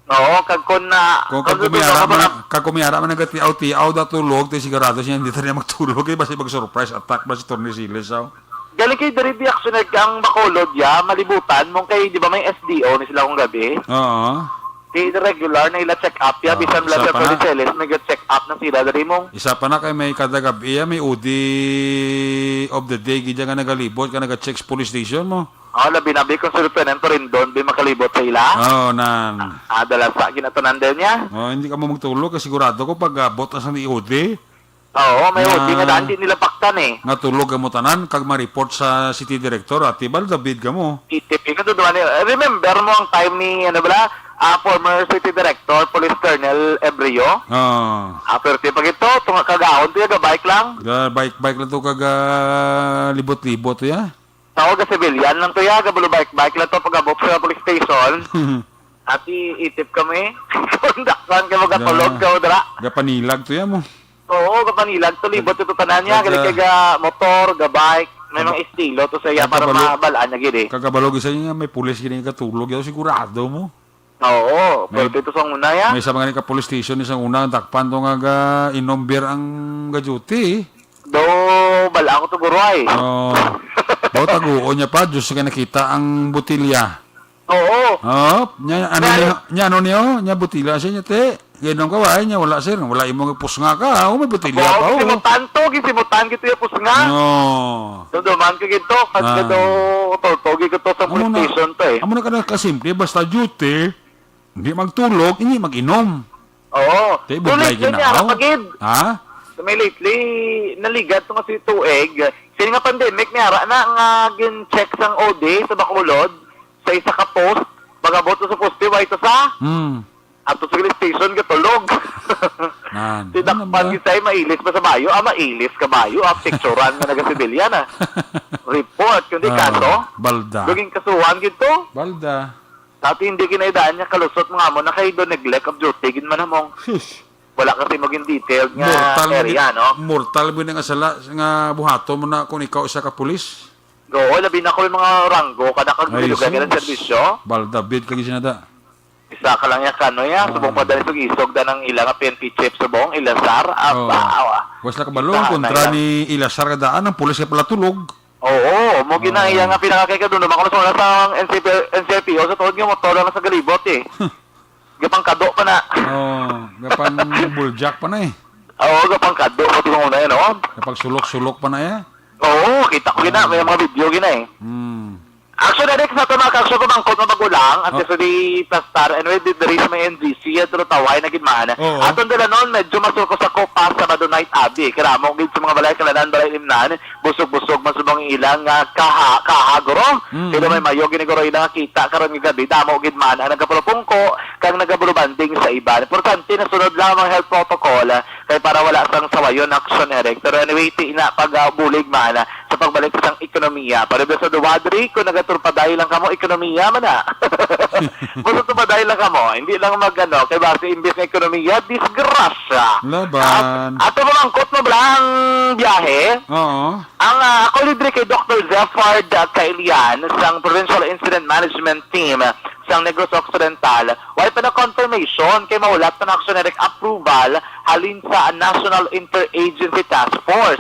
Speaker 9: Oo, kagkon na...
Speaker 3: Kung kumiyara man nagatiaw-tiaw da tulog, tayo sigurado siya hindi tayo magtulog, eh, basta mag-surprise attack ba si Tony Siles,
Speaker 9: Galing kay dari reactioner kang Bacolod ya, malibutan mong kay, di ba may SDO ni sila kong gabi?
Speaker 3: Oo.
Speaker 9: Kay regular na ila check up ya, bisan
Speaker 3: isa
Speaker 9: lang
Speaker 3: pa
Speaker 9: sa
Speaker 3: na.
Speaker 9: Celis, nag-check up na sila dari mong.
Speaker 3: Isa pa na kay may kadagabi, may UD of the day, gidya nga nagalibot, ka nag-check police station mo.
Speaker 9: Labi na kung si Lieutenant rin doon, di makalibot sa ila.
Speaker 3: Nan.
Speaker 9: Dalas sa ginatunan din niya.
Speaker 3: Hindi ka mo magtulog, kasi sigurado ko pag botas ang UD.
Speaker 9: Oo, may UD nga daan, di nila paktan eh.
Speaker 3: Nga tulog ka mo tanan, kag ma-report sa city director, at tibal, David ka mo.
Speaker 9: Itipin ka doon. Remember mo ang time ni, former city director, Police Colonel Ebrio? Pero pag ito, tunga kagahon, ito yung bike lang.
Speaker 3: Bike lang to kag libot-libot, ya.
Speaker 9: Tawag ka civilian lang to ya, gabulo bike lang to pag-abot sa police station. At itip kami. Kundaksan ka magatulog ka o dara.
Speaker 3: Gapanilag to ya mo.
Speaker 9: Oo, kapanilag to, libot ito tanan niya. Galing ka motor, bike, may mga estilo to sa iya para mabalaan niya gini.
Speaker 3: Kagabalog isa niya, may pulis gini katulog, yaw sigurado mo.
Speaker 9: Oo, pero ito sa una ya.
Speaker 3: May isa mga ka police station isang una, takpan to nga inomber ang gajuti.
Speaker 9: Do, bala ko to guruay.
Speaker 3: Daw taguo niya pa, Diyos ka nakita ang butilya.
Speaker 9: Oo.
Speaker 3: Ano niyo, butilya siya niya, te. Ganun ka, niya, wala sir, wala imong pusnga ka, may butilya pa.
Speaker 9: Gisimutan gito yung pusnga. So, duman ka gito, kasi do, togi ko to sa police station to eh.
Speaker 3: Amo na ka na kasimple, basta duty, hindi magtulog, hindi mag-inom.
Speaker 9: Oo.
Speaker 3: Te, bublay ginaw. Ha?
Speaker 9: So, may lately, naligad to nga si Tuig. Sino nga pandemic, niyara na nga gin-check sang OD sa Bacolod, sa isa ka post, pag-abot sa positive, ay ito sa? At sa police station, katulog. Tinakpan kita ay mailis pa sa bayo. Mailis ka bayo. Picturean na nagasibilyan report, kundi kaso.
Speaker 3: Balda.
Speaker 9: Luging kasuhan gito.
Speaker 3: Balda.
Speaker 9: Dati hindi kinaidaan niya kalusot mga mo na kayo doon neglect of duty. Gin man namong. Wala kasi maging detailed nga area, no?
Speaker 3: Mortal mo nga sala nga buhato mo na kung ikaw isa ka pulis.
Speaker 9: Oo, labi na ko yung mga ranggo kada kag bilugan ng serbisyo.
Speaker 3: Balda bid kag sinada.
Speaker 9: Isa ka lang ya kano ya, subong pa dali isog da ng ilang PNP chief subong Ilasar.
Speaker 3: Wala ka balong kontra ni Ilasar kadaan ang pulis ka pala tulog.
Speaker 9: Oo, mo ginaya nga pinakakay ka doon. Ako na sa NCPO sa tuod nga motor lang sa galibot eh. Gapang kado pa na.
Speaker 3: Gapang buljak pa na eh.
Speaker 9: Oo, gapang kado pati mo na yan, no?
Speaker 3: Gapang sulok-sulok pa na eh.
Speaker 9: Oo, kita ko gina, may mga video gina eh. Actually, Rex, na ito nakakasyo ko bangkot na magulang at so di pastar and with the race may NGC at taway na ginmana. At on dala noon, medyo masulko sa Copa sa Sabado Night Abbey. Karamo, gid sa mga balay kalanan, balay limnan, busog-busog, masubang ilang kahagoro. Kaya may mayo, ginigoro ilang kita, karon nga gabi, damo gidmana, nagkapulupungko, kang nagabulubanding sa iba. Importante na sunod lang ang health protocol, kaya para wala sang sawayon, action, Eric. Pero anyway, na pag-bulig mana, sa sa pagbalik sa ekonomiya. Para sa duwadri, kung nagaturpaday lang kamo, ekonomiya man na. Basta tumaday lang kamo, hindi lang magano, kay base imbis ng ekonomiya, disgrasya.
Speaker 3: Laban.
Speaker 9: At pamangkot mo ba ang biyahe?
Speaker 3: Oo.
Speaker 9: Ang ako libre kay Dr. Zeffard Kailian sang Provincial Incident Management Team sang Negros Occidental, wala pa na confirmation kay maulat pa na actionary approval halin sa National Interagency Task Force.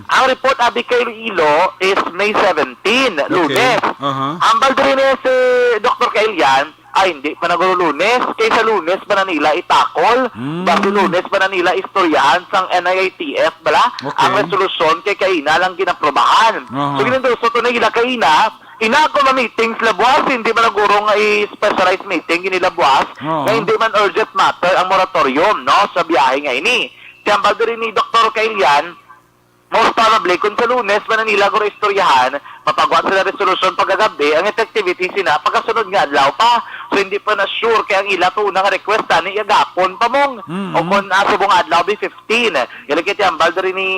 Speaker 9: Ang report abi kay Iloilo is May 17, Lunes. Ang balderine si Dr. Kailian ay hindi pa naguro Lunes, kaysa Lunes pa na nila itakol, basi Lunes pa na nila istoryahan sang NIATF bala, ang resolusyon kay kaina lang ginaprobahan. So ginendoso to na ila kaina, inako na meetings labuas, hindi man naguro nga i-specialized meeting, ginilabuas, na hindi man urgent matter ang moratorium, no, sa biyahe nga ini. Kaya ang rin ni Dr. Kailian, most probably, kung sa Lunes man na nila guro istoryahan, mapagawa sila resolution pagkagabi, ang effectivity sina, pagkasunod nga adlaw pa. So, hindi pa na sure kaya ang ila to unang request ni agapon pa mong. O kung asubong adlaw, be 15. Galikit yung rin ni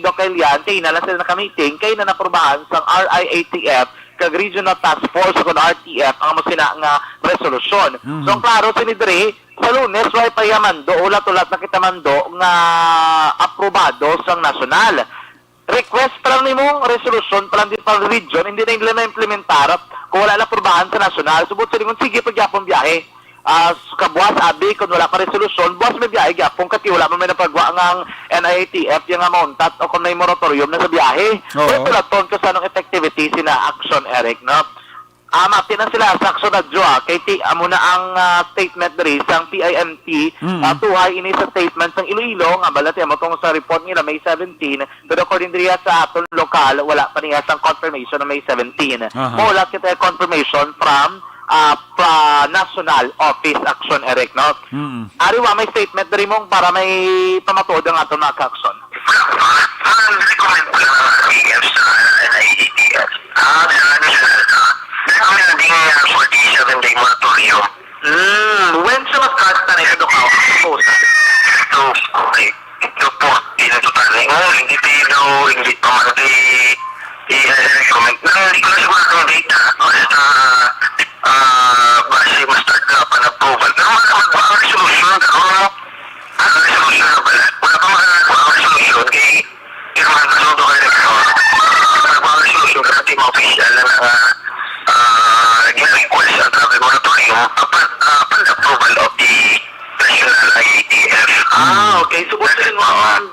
Speaker 9: Doc Elian, kaya na lang sila nakamiting, kaya na naprobahan sa RIATF, kag Regional Task Force o RTF, ang masina nga resolusyon. So, ang klaro, sinidri, sa Lunes, way pa yamando, ulat-ulat na kita mando, nga aprobado sa nasyonal. Request pa lang nimong resolusyon pa lang din pang region, hindi na nila na-implementar kung wala na aprobahan sa nasyonal. Subot sa lingon, sige, pagyapon biyahe. Kabuas, abi, kung wala pa resolusyon, buwas may biyahe, gyapon, kati wala man may napagwa ng NIATF, yung amountat, o kung may moratorium na sa biyahe. Pero palaton ko sa anong effectivity sina Action, Eric, no? Matinan sila sa Action Radyo, kay muna ang statement dari sang PIMT, tuhay ini sa statement ng Iloilo, nga balat mo tong sa report nila May 17, pero according diriya sa aton lokal, wala pa niya sang confirmation ng May 17. Wala kita confirmation from National Office Action, Eric, no? Ariwa, may statement dari mong para may pamatod ang aton mga ka-action.
Speaker 2: Recommend ko lang ang PF sa NIATF. Sa national na, recommending 47-day moratorium.
Speaker 9: When sa mag-start na nila doon ka?
Speaker 2: So, okay. Ito po, total hindi pero, hindi pa man i-recommend. Hindi ko na siguro itong data. Basta, base ma-start na pa na-approval. Pero magpapagawa ang resolution. Ang resolution na pala. Wala pa magpapagawa ang resolution. Kaya, ikaman na sundo kayo magpapagawa ang resolution kasi ma-official na gina-request ang travel moratorium upon approval of the National IATF.
Speaker 9: Okay. So, kung sila mo,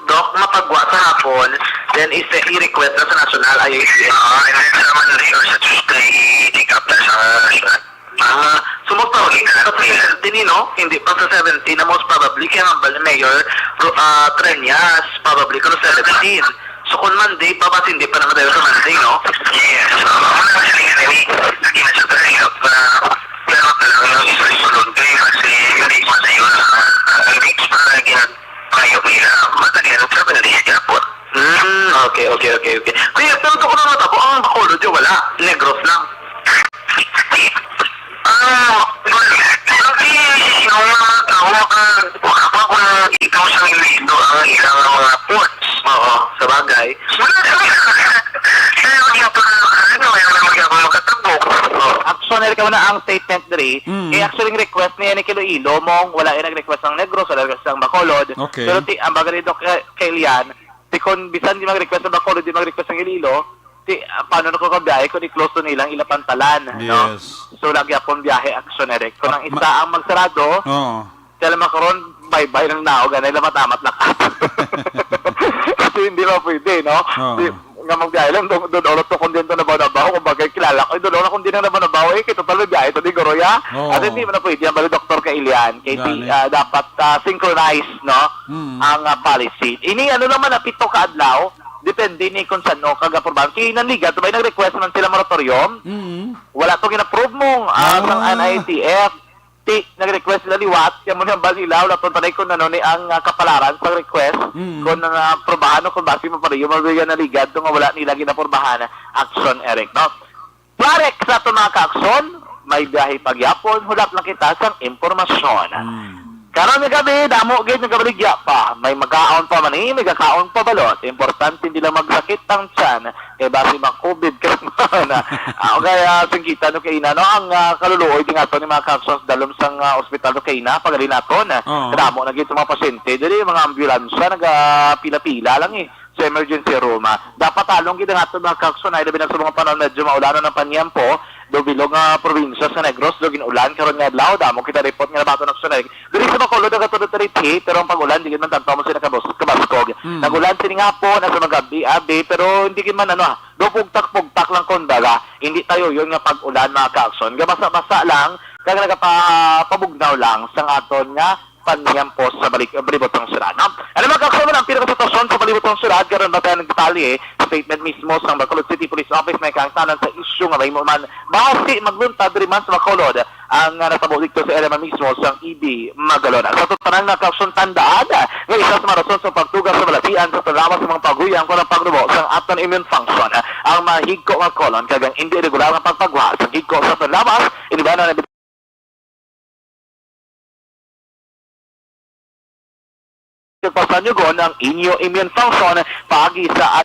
Speaker 9: Doc, mapagwa sa hapon, then i-request na sa National IATF.
Speaker 2: And then sa Monday or sa Tuesday, i-take up na sa national.
Speaker 9: So, most probably, sa 17, no? Hindi pa sa 17, na most probably, kaya nga Mayor Trenyas, probably, kung 17. So, kung Monday, babas hindi pa naman tayo sa Monday, no?
Speaker 2: Yes. Wala kasi nga nini, hindi na siya talaga pero talaga yung isulod kayo kasi hindi ko sa iyo ang weeks para ginagayo nila matagal ng 7 days yapon.
Speaker 9: Okay. Kaya, pero ito ko na natabo, ang Bacolod yung wala. Negros lang.
Speaker 2: Kasi yung mga tao kapag ikaw sa Iloilo ang ilang mga ports.
Speaker 9: Oo, sa bagay.
Speaker 2: Kaya yung magkatabok.
Speaker 9: Action, Eric, na ang statement diri. Actually, request niya ni Iloilo mong wala yung nag-request ng Negros, wala request ng Bacolod.
Speaker 3: Okay.
Speaker 9: Pero ang bagay dito kay Lian, kung bisan di mag-request ng Bacolod, di mag-request ng Iloilo, paano na ko kabiyahe kung i-close to nilang ilapantalan.
Speaker 3: Yes.
Speaker 9: No? So, lagi akong biyahe, Action, Eric. Kung ang isa ang magsarado, tala makaroon, bye-bye ng naog, ganay lang matamat lakas. Kasi hindi ba pwede, no? Nga magbiyahe lang, doon ulit to kung din to nabaw-nabaw, kung bagay kilala ko, doon ulit kung din na nabaw-nabaw, kaya total may biyahe to di Goroya. At hindi mo na pwede, yan bali Dr. Kailian, kaya dapat synchronize, no? Ang policy. Ini, naman, 7 ka adlaw, depende ni kung saan no, kagaprobahan. Kaya nanliga, ito ba nag-request man sila moratorium? Wala itong in-approve mo ang NIATF. Nag-request sila liwat, kaya mo niyang basilaw, natong tanay ko na ni ang kapalaran sa request, kung naprobahan o kung basi mo pa rin, yung mga naligad, kung wala nila ginaprobahan, Action, Eric, no? Clarek sa ito mga ka-action, may biyahe pagyapon, hulap lang kita sa impormasyon. Karon nga gabi, damo gid nagabaligya pa. May magkaon pa man may kakaon pa balot. Importante hindi lang magsakit ang tiyan. Kay basi ma-COVID ka na. Kaya singkita no kay no ang kaluluoy din ato ni mga kaksons dalom sang ospital no kay na pagalin naton. Damo na gid mga pasyente, diri mga ambulansya nagapila-pila lang sa emergency room. Dapat talong gid ang ato mga kakson ay labi na sa mga panahon medyo maulanon ng panyampo. Do bilog nga probinsya sa Negros do ginulan karon nga adlaw damo kita report nga nabato ng sunay diri sa Bacolod nga tuod triti pero ang pagulan di gid man tantaw mo sila kabaskog nagulan sini nga po na sa magabi abi pero hindi gid man do pugtak lang kondaga hindi tayo yon nga pag-ulan mga kaakson nga basa-basa lang kag nagapabugnaw lang sa aton nga panyampo sa balibotong syudad. Ano mga kakasama ang pinakasitwasyon sa balibotong syudad karon ba tayo nagdetalye statement mismo sa Bacolod City Police Office may kaangtanan sa isyu nga may mo man basi magluntad diri man sa Bacolod ang natabo dito sa area mismo sa EB Magalona. Sa totanan na kakasyon tandaan nga isa sa mga rason sa pagtugas sa balatian sa talawas sa mga paguyang ko ng pagrubo sa aton immune function ang mahigko nga kolon kag ang hindi regular nga pagpagwa sa higko sa talawas inibana na pasanyugon ang inyo immune function pagi sa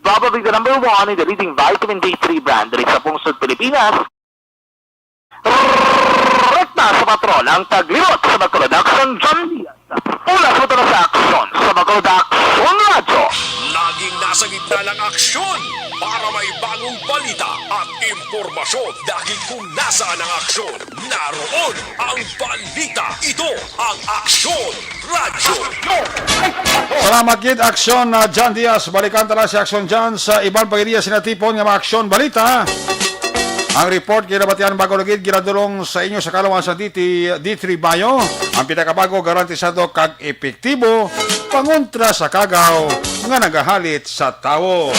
Speaker 9: probably the number one in the leading vitamin D3 brand dito sa Pungsod, Pilipinas. Na sa patrol ang taglibot sa Bacolod Action John Diaz. Ulas mo na sa aksyon sa Bacolod Action Radio.
Speaker 6: Laging nasa gitna ng aksyon para may bagong balita at impormasyon dahil kung nasaan ang aksyon, naroon ang balita. Ito ang Aksyon Radio.
Speaker 3: Salamat gid Aksyon John Diaz. Balikan tala si Aksyon John sa ibang pagiriya sinatipon nga mga aksyon balita. Ang report kinabatian bago lagid ginadulong sa inyo sa kalawan sa D3 Bayo. Ang pinakabago garantisado kag epektibo pangontra sa kagaw nga nagahalit sa tawo.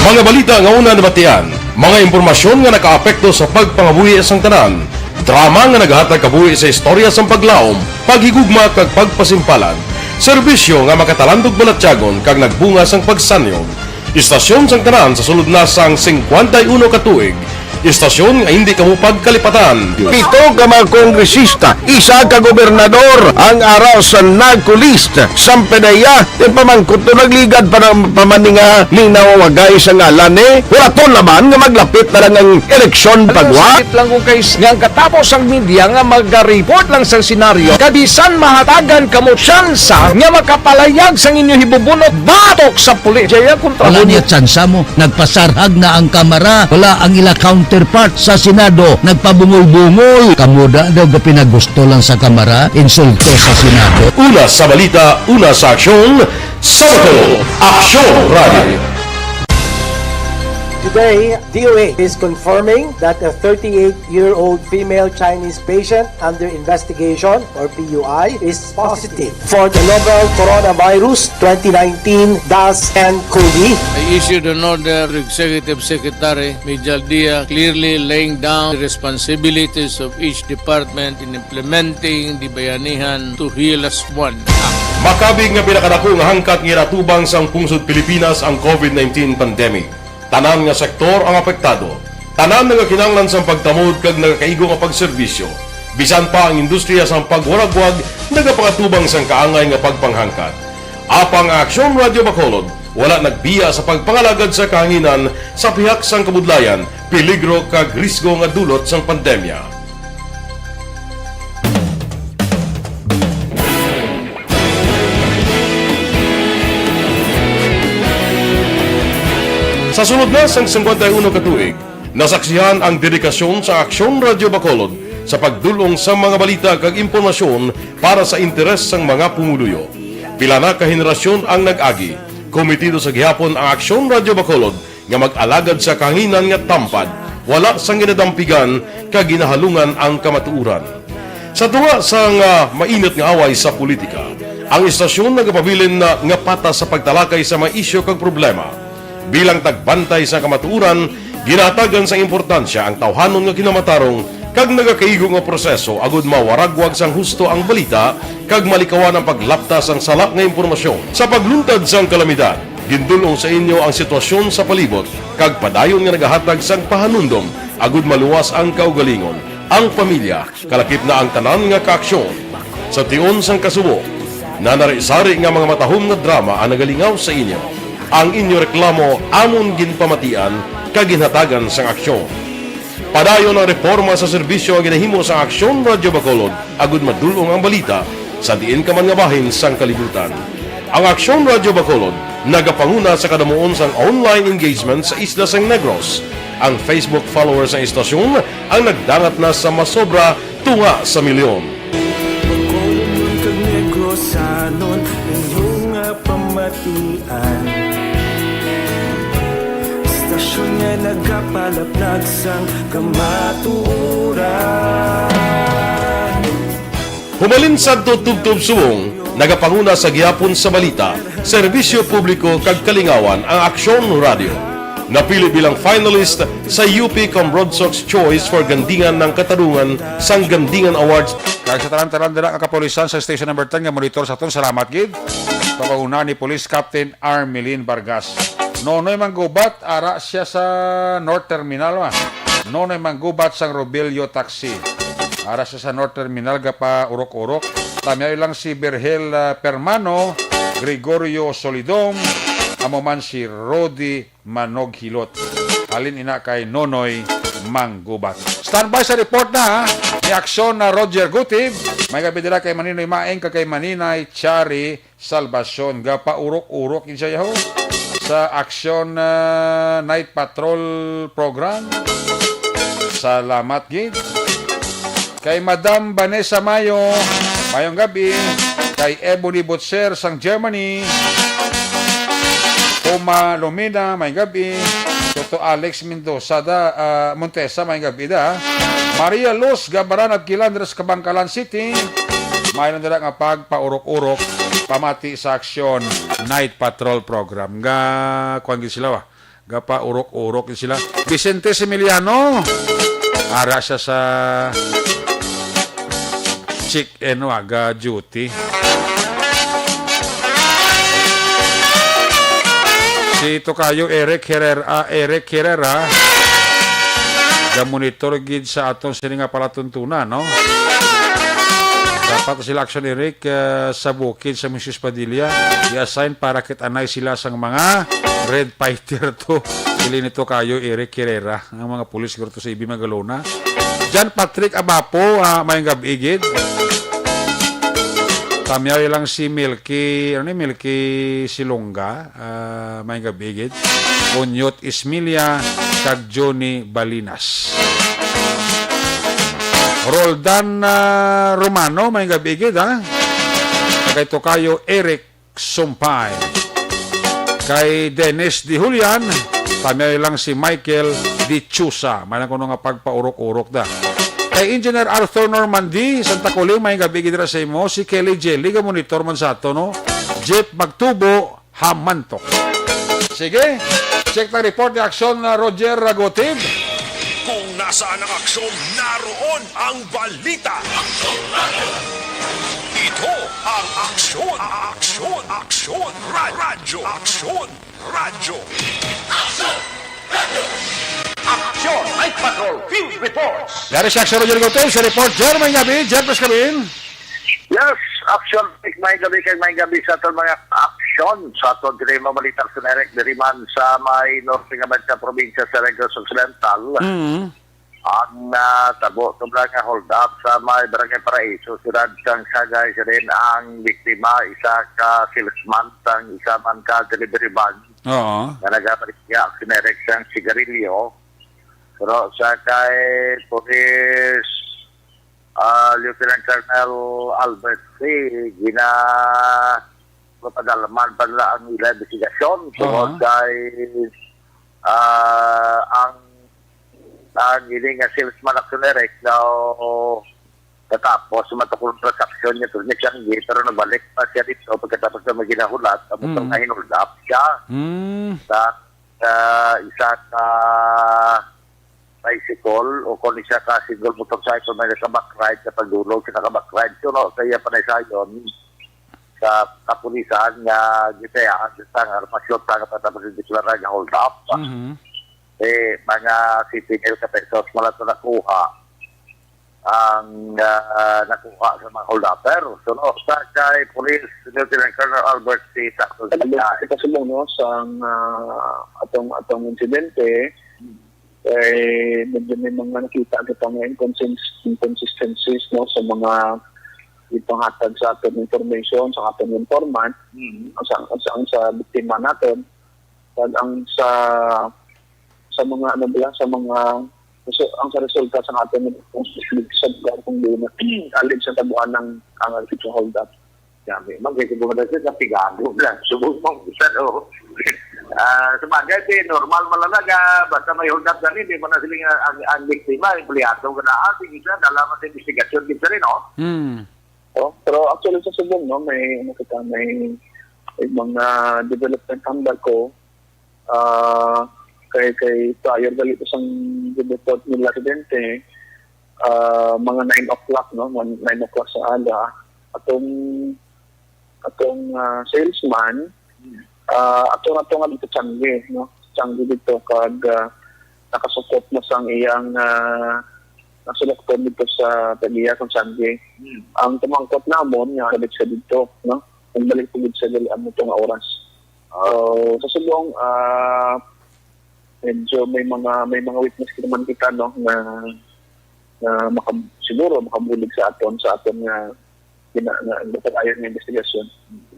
Speaker 10: Mga balita nga una nabatian, mga impormasyon nga nakaapekto sa pagpangabuhi sang tanan, drama nga naghatag kabuhi sa istorya sang paglaom, paghigugma kag pagpasimpalan, serbisyo nga makatalandog balatyagon kag nagbunga sang pagsanyog, istasyon sang tanan sa sulod na sang 51 ka tuig, istasyon nga hindi kamupag kalipatan.
Speaker 11: 7 ka mga kongresista, isa ka gobernador ang araw sa nagkulist sang pedaya di pamangkot to nagligad para pamaninga linaw wagay sa ngalan wala to naman nga maglapit na lang ang eleksyon pagwa lang kung kays nga katapos ang media nga mag-report lang sa senaryo kabisan mahatagan kamo tsansa nga makapalayag sang inyo hibubunot batok sa pulis jaya kontra
Speaker 12: wala niya tsansa mo nagpasarhag na ang kamera wala ang ila counterpart sa Senado nagpabungol-bungol kamuda daw ga pinagusto lang sa kamera insulto sa Senado.
Speaker 10: Una sa balita, una sa aksyon, sa Bacolod Aksyon Radio.
Speaker 13: Today, DOA is confirming that a 38-year-old female Chinese patient under investigation, or PUI, is positive for the novel coronavirus 2019-10-CoV.
Speaker 14: I issued an order to Executive Secretary Major Dia clearly laying down the responsibilities of each department in implementing the Bayanihan to Heal as One Act.
Speaker 10: Makabig nga pinakadako nga hangkat nga natubang sang pungsod Pilipinas ang COVID-19 pandemic. Tanan nga sektor ang apektado. Tanan nga kinahanglan sang pagtamod kag nagakaigo nga pagserbisyo. Bisan pa ang industriya sang pagwaragwag nagapakatubang sang kaangay nga pagpanghangkat. Apang Aksyon Radio Bacolod wala nagbiya sa pagpangalagad sa kahanginan sa pihak sang kabudlayan, peligro kag risgo nga dulot sang pandemya. Sa sunod na sang 51 ka tuig, nasaksihan ang dedikasyon sa Aksyon Radio Bacolod sa pagdulong sa mga balita kag impormasyon para sa interes sang mga pumuluyo. Pila na ka henerasyon ang nag-agi, komitido sa gihapon ang Aksyon Radio Bacolod nga mag-alagad sa kahanginan nga tampad, wala sang ginadampigan kag ginahalungan ang kamatuuran. Sa tunga sang mainit nga away sa politika, ang istasyon nagapabilin na nga patas sa pagtalakay sa mga isyu kag problema. Bilang tagbantay sa kamatuuran, ginatagan sa importansya ang tawhanon nga kinamatarong kag nagakaigo nga proseso agud mawaragwag sang husto ang balita kag malikawan ang paglaptas ang salak nga impormasyon. Sa pagluntad sang kalamidad, gindulong sa inyo ang sitwasyon sa palibot kag padayon nga nagahatag sang pahanundom agud maluwas ang kaugalingon, ang pamilya, kalakip na ang tanan nga kaaksyon. Sa tion sang kasubo, nanari-sari nga mga matahom nga drama ang nagalingaw sa inyo. Ang inyo reklamo amon ginpamatian kag ginhatagan sang aksyon. Padayon ang reforma sa serbisyo ang ginahimo sa Aksyon Radio Bacolod agud madulong ang balita sa diin ka man nga bahin sang kalibutan. Ang Aksyon Radio Bacolod nagapanguna sa kadamuon sang online engagement sa isla sang Negros. Ang Facebook followers ng istasyon ang nagdangat na sa masobra tunga sa milyon.
Speaker 2: Bacolod kag Negros anon inyong pamatian. Istasyon nga nagapalaplag sang kamatuuran.
Speaker 10: Humalin sa tutubtub subong, nagapanguna sa gihapon sa balita, serbisyo publiko kag kalingawan ang Aksyon Radio. Napili bilang finalist sa UP Broadsox Choice for Gandingan ng Katarungan sang Gandingan Awards.
Speaker 3: Kaya sa tanan-tanan dira ang kapulisan sa station number 10 nga monitor sa aton, salamat gid. Papauna ni Police Captain Armelin Vargas. Nonoy manggubat ara siya sa North Terminal Nonoy manggubat sang Robilio Taxi. Ara siya sa North Terminal gapa urok-urok. Tamyayo lang si Berhel Permano, Gregorio Solidom, amo man si Rodi Manoghilot. Alin ina kay Nonoy manggubat. Standby sa report na ni Aksyon na Roger Gutib. May gabi dila kay Maninoy Maeng kay Maninay Chari Salvacion gapa urok-urok insa yaho sa Aksyon Night Patrol Program. Salamat gid. Kay Madam Vanessa Mayo, mayong gabi. Kay Ebony Butcher sang Germany. Oma Lumina, mayong gabi. Toto Alex Mendoza Montesa, mayong gabi da. Maria Luz Gabaran at Kilandres, Kabangkalan City. Mayroon nila nga pagpaurok-urok pamati sa Aksyon Night Patrol Program. Kuwan sila pa urok-urok sila. Vicente Similiano, ara siya sa chick and waga duty. Si Tokayo Eric Herrera, monitor gid sa atong sininga palatuntunan, no? Dapat sila Aksyon Eric sa bukid sa Mrs. Padilla i-assign para kitanay sila sang mga red fighter to. Pili nito kayo Eric Herrera, ang mga pulis siguro to sa Ibi Magalona. John Patrick Abapo, mayong gabi gid. Tamyaw lang si Milky Silonga, mayong gabi gid. Onyot Ismilia kag Johnny Balinas. Roldan Romano, may gabi gid kay Tokayo Eric Sumpay. Kay Dennis Di Julian, tamay lang si Michael Di Chusa. May lang kuno nga pagpaurok-urok da. Kay Engineer Arthur Normandy, Santa Coling, may gabi gid ra sa imo. Si Kelly Jelly, ga monitor man sa ato, no? Jeff Magtubo, Hamantok. Sige, check na report ni Aksyon na Roger Ragotib.
Speaker 6: Kung nasaan ang aksyon, naroon ang balita. Ito ang Aksyon Radio.
Speaker 2: Aksyon Night Patrol Field Reports.
Speaker 3: Dari si Aksyon Roger Ragotib sa report. Jer, may gabi. Jer, pas kabin.
Speaker 9: Yes, aksyon may gabi sa aton mga aksyon sa aton dire mabalitang sa Eric Diriman sa may norte nga sa probinsya sa Negros Occidental. Ang tabo tubla nga hold up sa may Barangay Paraiso sirad kang sagay sa rin ang biktima isa ka salesman sang isa man ka delivery van.
Speaker 3: Oo.
Speaker 9: Nga nagapaligya aksyon Eric sang sigarilyo. Pero sa kay police Lieutenant Colonel Albert C. Padalaman pa nila ang nila investigasyon tungkol kay ang giling nga salesman actioneric daw katapos matakulong transaksyon niya tuloy siyang pero nabalik pa siya dito pagkatapos na maginahulat tapos na hinold up siya sa isa ka bicycle o kung isa ka single motorcycle may nakaback-ride sa pagdulog sa nakaback-ride so no, kaya panay sa yun sa kapulisan nga gitayaan sa armasyon sa katapos yung deklara nga hold up mga 50,000 pesos malato nakuha ang nakuha sa mga hold upper so no, sa kay Police Lieutenant Colonel Albert C. Takto
Speaker 15: ito sumong sa atong insidente medyo may mga nakita kita mga inconsistencies no, sa mga ipanghatag sa ating information sa ating informant ang sa biktima natin ang sa mga sa mga ang sa resulta sa ating kung di na alin sa tabuan ng ang hold up
Speaker 9: Sabi, magkikibungan na siya sa pigado lang. Subog mong isa, no? Sabagay, normal malalaga. Basta may hold up ganun, di mo na siling ang biktima, empleyado ka na. Sige siya, nalaman sa investigasyon din rin, no?
Speaker 15: Pero actually sa subong, no, may mga development handle ko, kay prior dali ito sang report nila residente, mga 9 o'clock, no? 9 o'clock sa aga, atong salesman atong dito Changi, no? Changi dito kag nakasukot na sang iyang nasulokton dito sa Tagiya kung Changi. Ang tumangkot namon nga balik sa dito, no? Ang balik po sa dalian mo itong oras. Sa subong medyo may mga witness naman kita, no, na siguro makabulig sa aton nga ayon ng investigasyon.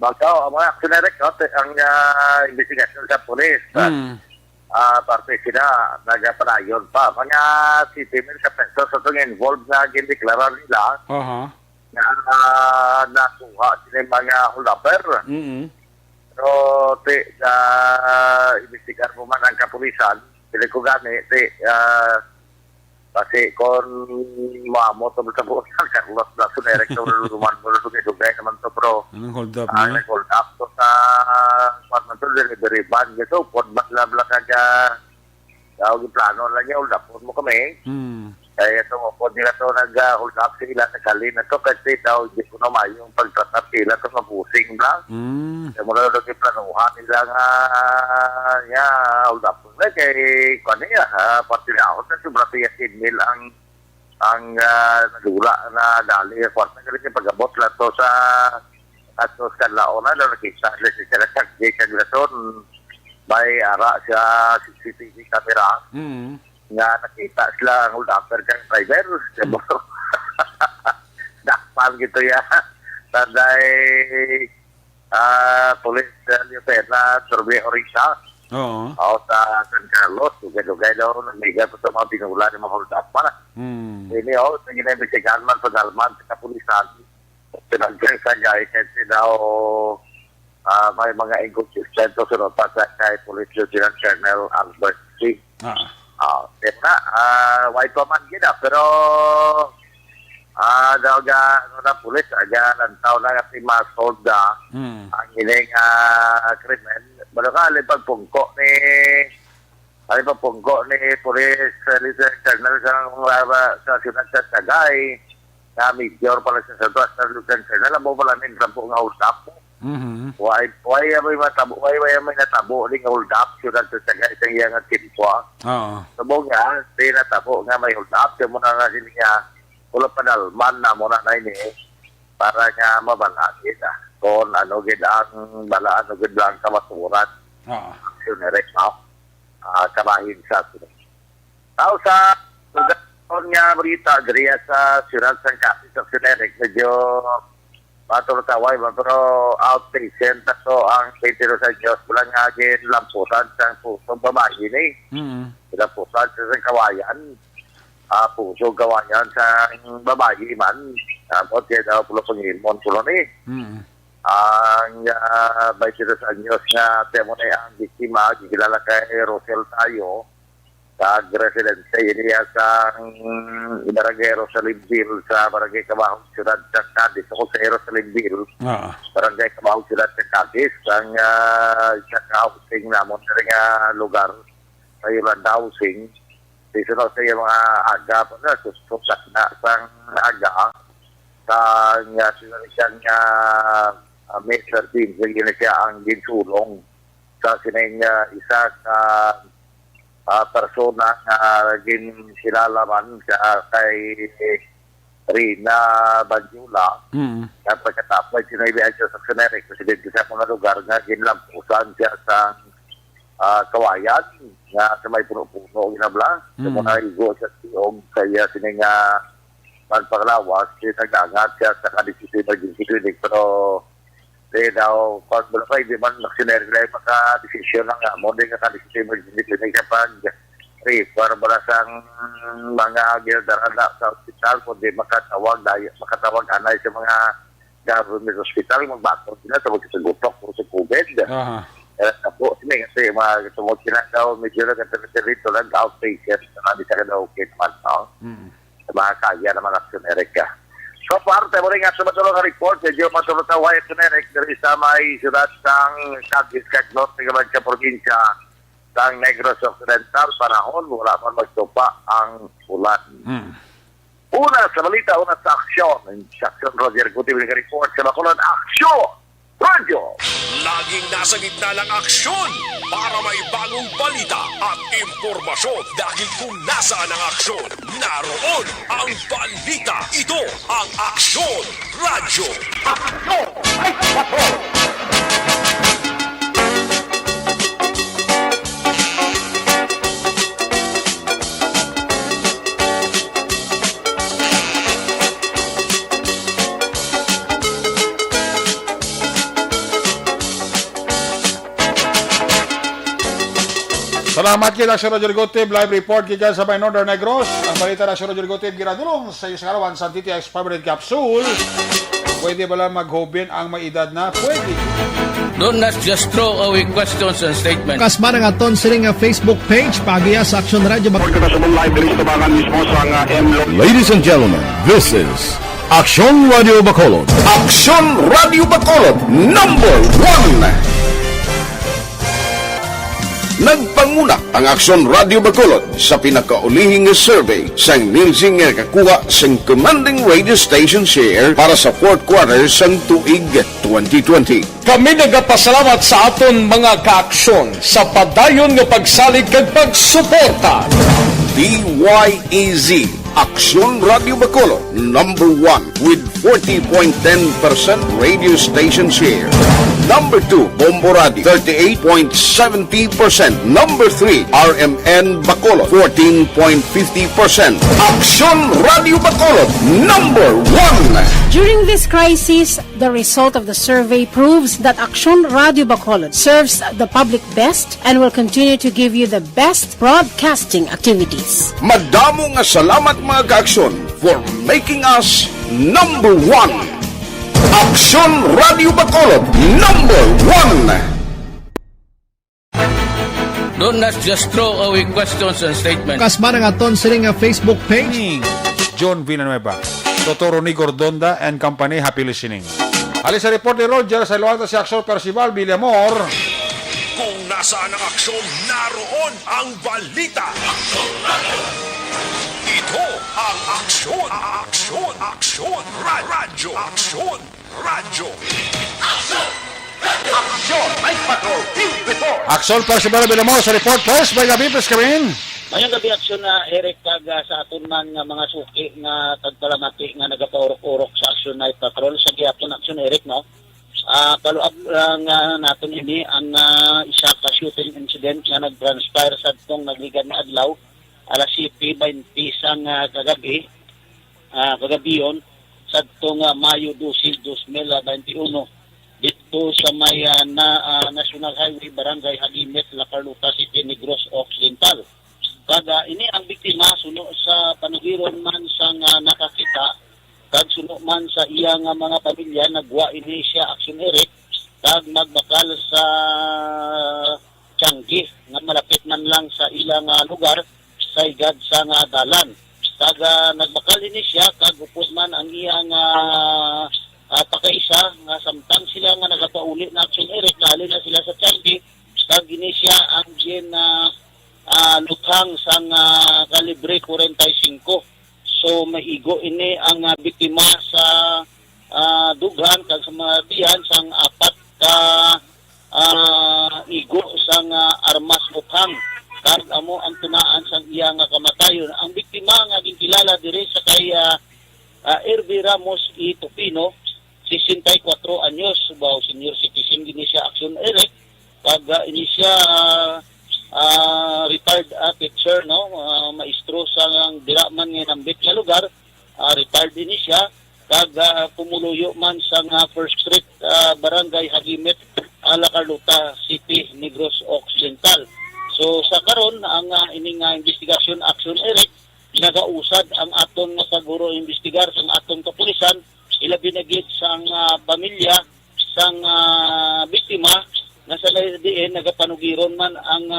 Speaker 9: Baka mga actioneric, no, ang investigasyon sa polis. Parte sila, nagapanayon pa. Mga 70,000 pesos sa itong involved na gindeklarar nila na nakuha sila yung mga hulapper. Pero investigar mo man ang kapulisan, sila ko gani, kasi kung maamo ito sa buong San Carlos na sunerek na ruman mo lugay naman ito, pero
Speaker 3: hold up
Speaker 9: hold up to sa delivery van gitu, pod matlabla kaga daw plano lang yung hold up mo kami. Kaya ito mo pod nila ito nag-hold up sila sa kali na ito kasi daw hindi ko naman yung pagtratar sila ito mabusing lang. Kaya mula doon yung planuhan nila nga hold up mo kay kung niya pati na ako na sobra siya sinil ang nagula na dali kwarta ka rin yung pag-abot lang ito sa atos kanlaona na nakita sila sa kaglason may ara sa CCTV camera nga nakita sila ang hold upper kang driver. Dakpan gitu ya. Tanday Police Lieutenant Survey Orisa. O sa San Carlos, lugay-lugay daw nagbigat po sa mga binula ng mga hold up para. Ini nag-investigahan man pag-alman sa kapulisan. Pinagkang sa guy kasi daw may mga inconsistent sunod pa sa kay Police Lieutenant Colonel Albert C. White pa man gina, pero daw na pulis, lantaw na kasi masold ang hiling krimen. Pero alipagpungko ni Police Lieutenant Colonel sa Siyudad sa Tagay, na major pala sa Lieutenant Colonel, alam mo pala ng rampo nga usap mo. Why may natabo ning hold up Siyudad sa Tagay sa iyang timpo. Sabog nga, di natabo nga may hold up, siya muna na sila nga wala panalman na muna na ini para nga mabalagin kung ano gid ang balaan o gid lang kamaturan. Sunirek na karahin sa sunod. Tao sa nga berita dari sa Siyudad sa Kasi sa Sunirek medyo matulutaway ba, pero outpatient na to ang Petero sa Diyos. Walang nga lampusan sa pusong babae ni. Lampusan sa kawayan. puso gawayan sa babae man. Tapos kaya daw pulo pangilmon pulo ni. Ang 22 anyos nga temo na ang biktima, gigilala kay Rosel tayo, sa residence niya sa Barangay Rosalinville sa Barangay Cabahong Ciudad sa Cadiz. Ako sa Rosalinville, Barangay Cabahong Ciudad sa Cadiz. Ang housing namon sa lugar sa Yolanda Housing. Sisunod sa mga aga po na, susutak na sa aga sa sinanisan nga May 13, sige na siya ang ginsulong sa sinayang isa ka persona na ginsilalaman kay Rina Banjula. Pagkatapos sinabihan siya sa Seneric, presidente sa mga lugar na ginlampusan siya sa kawayan nga sa may puno-puno ginabla. Sa mga igo sa tiyong kaya sinay nga magpaglawas, nag-angat siya sa kadisisi emergency clinic. Pero daw, pag malakay, di man naksineric na yung maka-desisyon ng mo, di nga kadisisi emergency clinic kapag refer para sa mga gindaranda sa hospital, kundi makatawag anay sa mga government hospital, magbakot sila sa magsasagutok o sa COVID. Po, sila kasi tumot sila daw, medyo nag-rito lang, outpatient, na di sa daw okay naman, sa mga kaya ng mga generic ka. So far, tayo rin nga sa matulong report, medyo matulong sa Wyatt generic, dari sa may siyudad sang Cadiz, Cagnos, ng sa probinsya, sang Negros Occidental, panahon, wala man magtupa ang ulan. Una sa balita, una sa aksyon. Sa aksyon, Roger Guti, report sa Bacolod, aksyon! Radio!
Speaker 6: Laging nasa gitna ng aksyon para may bagong balita at impormasyon dahil kung nasaan ang aksyon, naroon ang balita. Ito ang Aksyon Radio.
Speaker 2: Aksyon! Ay, patrol!
Speaker 3: Salamat kita si Roger Gotib, live report kita sa may Northern Negros. Ang balita na si Roger Gotib, ginadulong sa iyo sa karawan sa TTX Favorite Capsule. Pwede ba lang maghobin ang may edad na? Pwede.
Speaker 14: Do not just throw away questions and statements.
Speaker 16: Kasma ng aton siling Facebook page, pagiya sa Aksyon Radio.
Speaker 11: Ladies and gentlemen, this is Aksyon Radio Bacolod. Aksyon Radio Bacolod, number 1. Nagpanguna ang Aksyon Radio Bacolod sa pinakaulihing survey sa ninsing kakuha sa commanding radio station share para sa fourth quarter sa tuig 2020.
Speaker 10: Kami nagapasalamat sa aton mga kaaksyon sa padayon nga pagsalig kag pagsuporta.
Speaker 11: DYEZ Aksyon Radio Bacolod, number 1 with 40.10% radio station share. Number 2, Bombo Radio, 38.70%. Number 3, RMN Bacolod, 14.50%. Aksyon Radio Bacolod, number 1.
Speaker 17: During this crisis, the result of the survey proves that Aksyon Radio Bacolod serves the public best and will continue to give you the best broadcasting activities.
Speaker 11: Madamo nga salamat mga kaaksyon for making us number 1. Aksyon Radio Bacolod, number 1.
Speaker 14: Do not just throw away questions and statements.
Speaker 16: Kasma ng aton siling Facebook page.
Speaker 3: John Villanueva, Dr. Ronnie Gordonda and Company, happy listening. Alis sa report ni Roger sa iluwata si Aksyon Percival Villamor.
Speaker 6: Kung nasaan ang aksyon, naroon ang balita. Ito ang Aksyon Radio. Aksyon Radio.
Speaker 2: Aksyon! Night Patrol! Team Report!
Speaker 3: Aksyon Percival Villamor sa report, please. May gabi, please come in.
Speaker 18: Mayang gabi aksyon na Eric kaga sa aton man nga mga suki nga tagpalamati nga nagapaurok-urok sa Aksyon Night Patrol sa gihapon aksyon Eric no. Follow up nga naton ini ang isa ka shooting incident nga nag-transpire sa tong nagligad na adlaw alas 7:20 sang kagabi kagabiyon sa tong Mayo 12, 2021 dito sa may National Highway Barangay Halimet, La Carlota City, Negros Occidental. Kada ini ang biktima suno sa panugiron man sang nakakita kag suno man sa iyang mga pamilya nagwa ini siya action Eric kag magbakal sa Tianggi nga malapit man lang sa ilang lugar sa igad sa dalan. Kag nagbakal ini siya kag upod man ang iyang pakaisa nga samtang sila nga nagapauli na action Eric dali na sila sa Tianggi kag ini siya ang luthang sang kalibre 45. So maigo ini ang biktima sa dughan kag sa matiyan sang 4 ka igo sang armas luthang kag amo ang tunaan sang iyang kamatayon. Ang biktima nga ginkilala diri sa kay Erby Ramos E. Tupino, 64 anyos, bao senior citizen gini siya action Eric kag ini siya retired teacher, no, maestro sa diraman nga nambit nga lugar, retired din siya kag pumuluyo man sa First Street Barangay Hagimit, La Carlota City, Negros Occidental. So sa karon ang ining investigasyon action Eric nagausad ang aton nga paguro investigar sang aton kapulisan ilabi na gid sang pamilya sang biktima nga sa diin nagapanugiron man ang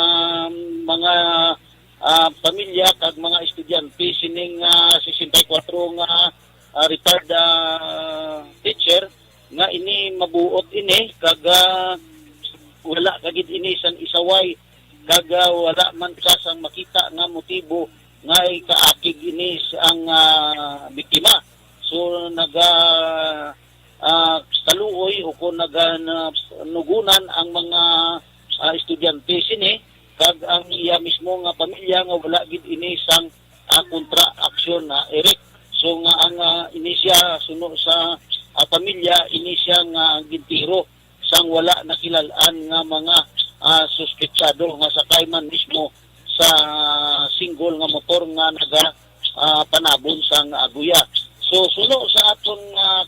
Speaker 18: mga pamilya kag mga estudyante sining 64 nga retired teacher nga ini mabuot ini kag wala kagid ini san isaway kag wala man kasang makita nga motibo nga ikaakig ini ang biktima. So kaluoy o kung nugunan ang mga estudyante sini kag ang iya mismo nga pamilya nga wala gid ini sang kontra aksyon na Eric. So nga ang inisya suno sa pamilya inisya nga gintiro sang wala nakilalaan nga mga suspetsado nga sakay man mismo sa single nga motor nga naga panabon sang aguya. So suno sa aton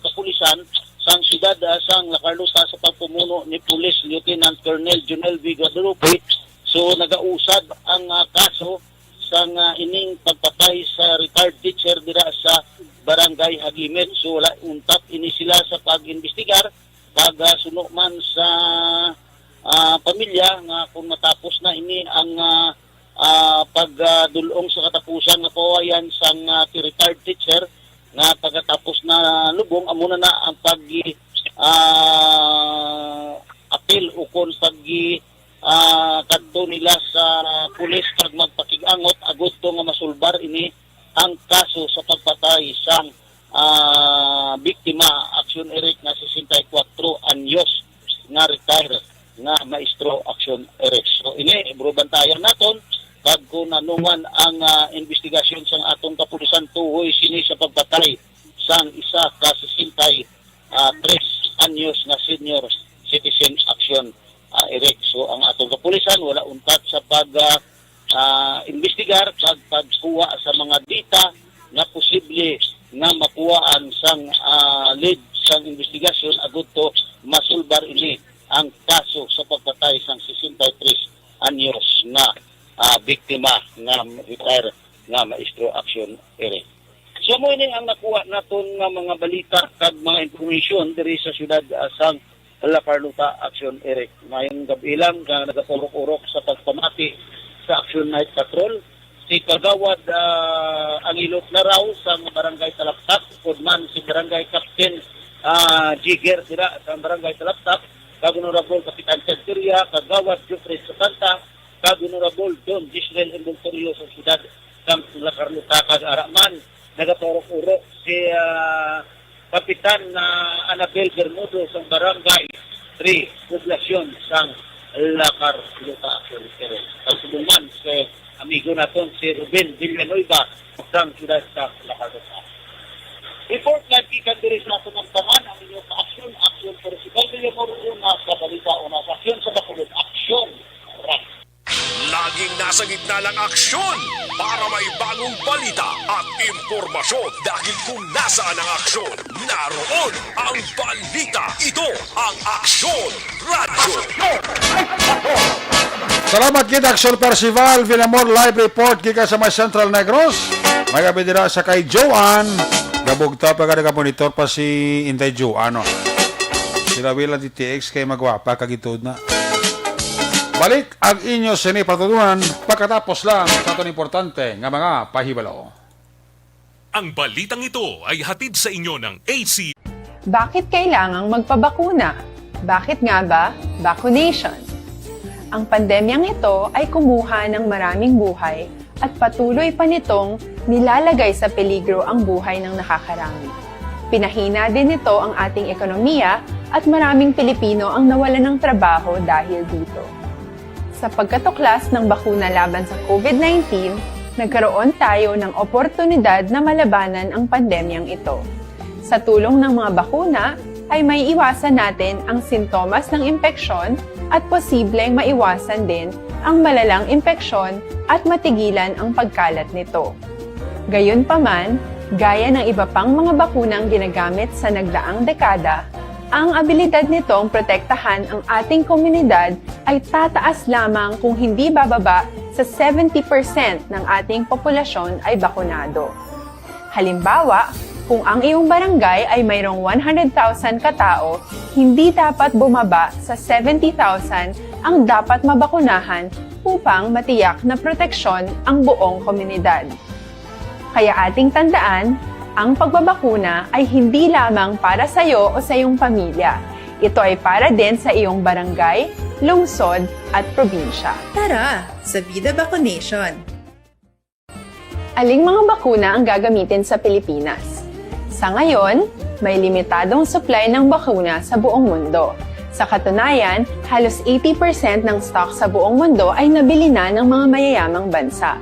Speaker 18: kapulisan sang siyudad sang La Carlota sa pagpumuno ni Police Lieutenant Colonel Jonel V. Guadalupe, so nagausad ang kaso sang ining pagpatay sa retired teacher dira sa Barangay Hagimit. So wala untap ini sila sa pag-investigar kag suno man sa pamilya nga kung matapos na ini ang pagdulong sa katapusan nga pawayan sang retired teacher nga pagkatapos na lubong amo na ang apel o kon kadto nila sa pulis pag magpakig-angot Agosto nga masulbar ini ang kaso sa pagpatay sang biktima action Eric nga 64 anyos nga retired nga maestro action Eric. So ini bro bantayan naton pag kung nanungan ang investigasyon sang atong kapulisan tuhoy sini sa pagpatay sang isa ka 63 anyos nga senior citizen action Eric. So ang atong kapulisan wala untat sa pag investigar kag pagkuha sa mga data nga posible nga makuhaan sang lead sang investigasyon agud to masulbar ini ang kaso sa pagpatay sang 63 anyos nga biktima nga retire nga maestro action Eric. So mo ini ang nakuha naton nga mga balita kag mga information diri sa siyudad sang La Carlota action Eric. Mayong gabi lang nga nagapurok-urok sa pagpamati sa Action Night Patrol si Kagawad Angilot na raw sa Barangay Talaptap ug man si Barangay Captain Jigger dira sa Barangay Talaptap kag Honorable Kapitan Centuria Kagawad Jeffrey Sotanta kag Honorable Don Gisrel Inventorio sa siyudad ng La Carlota kag Araman nagaturok-urok si Kapitan Anabel Bermudo sa Barangay 3 Poblasyon sang La Carlota Action. Pagsubuman si amigo naton si Ruben Villanueva sang siyudad sa La Carlota. Report na gikan diri sa aton ng taman ang inyong action for Sigal una sa balita una sa aksyon sa Bacolod action right.
Speaker 6: Laging nasa gitna ng aksyon para may bagong balita at impormasyon dahil kung nasaan ang aksyon, naroon ang balita. Ito ang Aksyon Radio.
Speaker 3: Salamat kita Action Percival Villamor live report kika sa may Central Negros. May gabi dira sa kay Joanne. Gabugta pa kada monitor pa si Inday Joanne. Sila wala di TX kay magwapa kagitod na. Balik ang inyo sini patutunan pagkatapos lang sa itong importante nga mga pahibalo.
Speaker 19: Ang balitang ito ay hatid sa inyo ng AC.
Speaker 20: Bakit kailangang magpabakuna? Bakit nga ba vaccination? Ang pandemyang ito ay kumuha ng maraming buhay at patuloy pa nitong nilalagay sa peligro ang buhay ng nakakarami. Pinahina din nito ang ating ekonomiya at maraming Pilipino ang nawalan ng trabaho dahil dito. Sa pagkatuklas ng bakuna laban sa COVID-19, nagkaroon tayo ng oportunidad na malabanan ang pandemyang ito. Sa tulong ng mga bakuna, ay may iwasan natin ang sintomas ng impeksyon at posibleng maiwasan din ang malalang impeksyon at matigilan ang pagkalat nito. Gayunpaman, gaya ng iba pang mga bakunang ginagamit sa nagdaang dekada, ang abilidad nitong protektahan ang ating komunidad ay tataas lamang kung hindi bababa sa 70% ng ating populasyon ay bakunado. Halimbawa, kung ang iyong barangay ay mayroong 100,000 katao, hindi dapat bumaba sa 70,000 ang dapat mabakunahan upang matiyak na proteksyon ang buong komunidad. Kaya ating tandaan, ang pagbabakuna ay hindi lamang para sa iyo o sa iyong pamilya. Ito ay para din sa iyong barangay, lungsod at probinsya. Tara, sa Vida Vaccination! Aling mga bakuna ang gagamitin sa Pilipinas? Sa ngayon, may limitadong supply ng bakuna sa buong mundo. Sa katunayan, halos 80% ng stock sa buong mundo ay nabili na ng mga mayayamang bansa.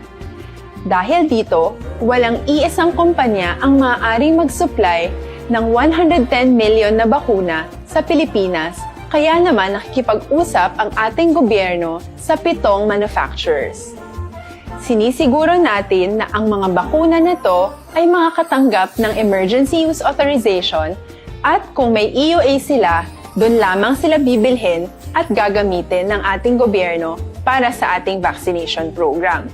Speaker 20: Dahil dito, walang iisang kumpanya ang maaaring mag-supply ng 110 million na bakuna sa Pilipinas, kaya naman nakikipag-usap ang ating gobyerno sa 7 manufacturers. Sinisiguro natin na ang mga bakuna na to ay makakatanggap ng Emergency Use Authorization at kung may EUA sila, doon lamang sila bibilhin at gagamitin ng ating gobyerno para sa ating vaccination program.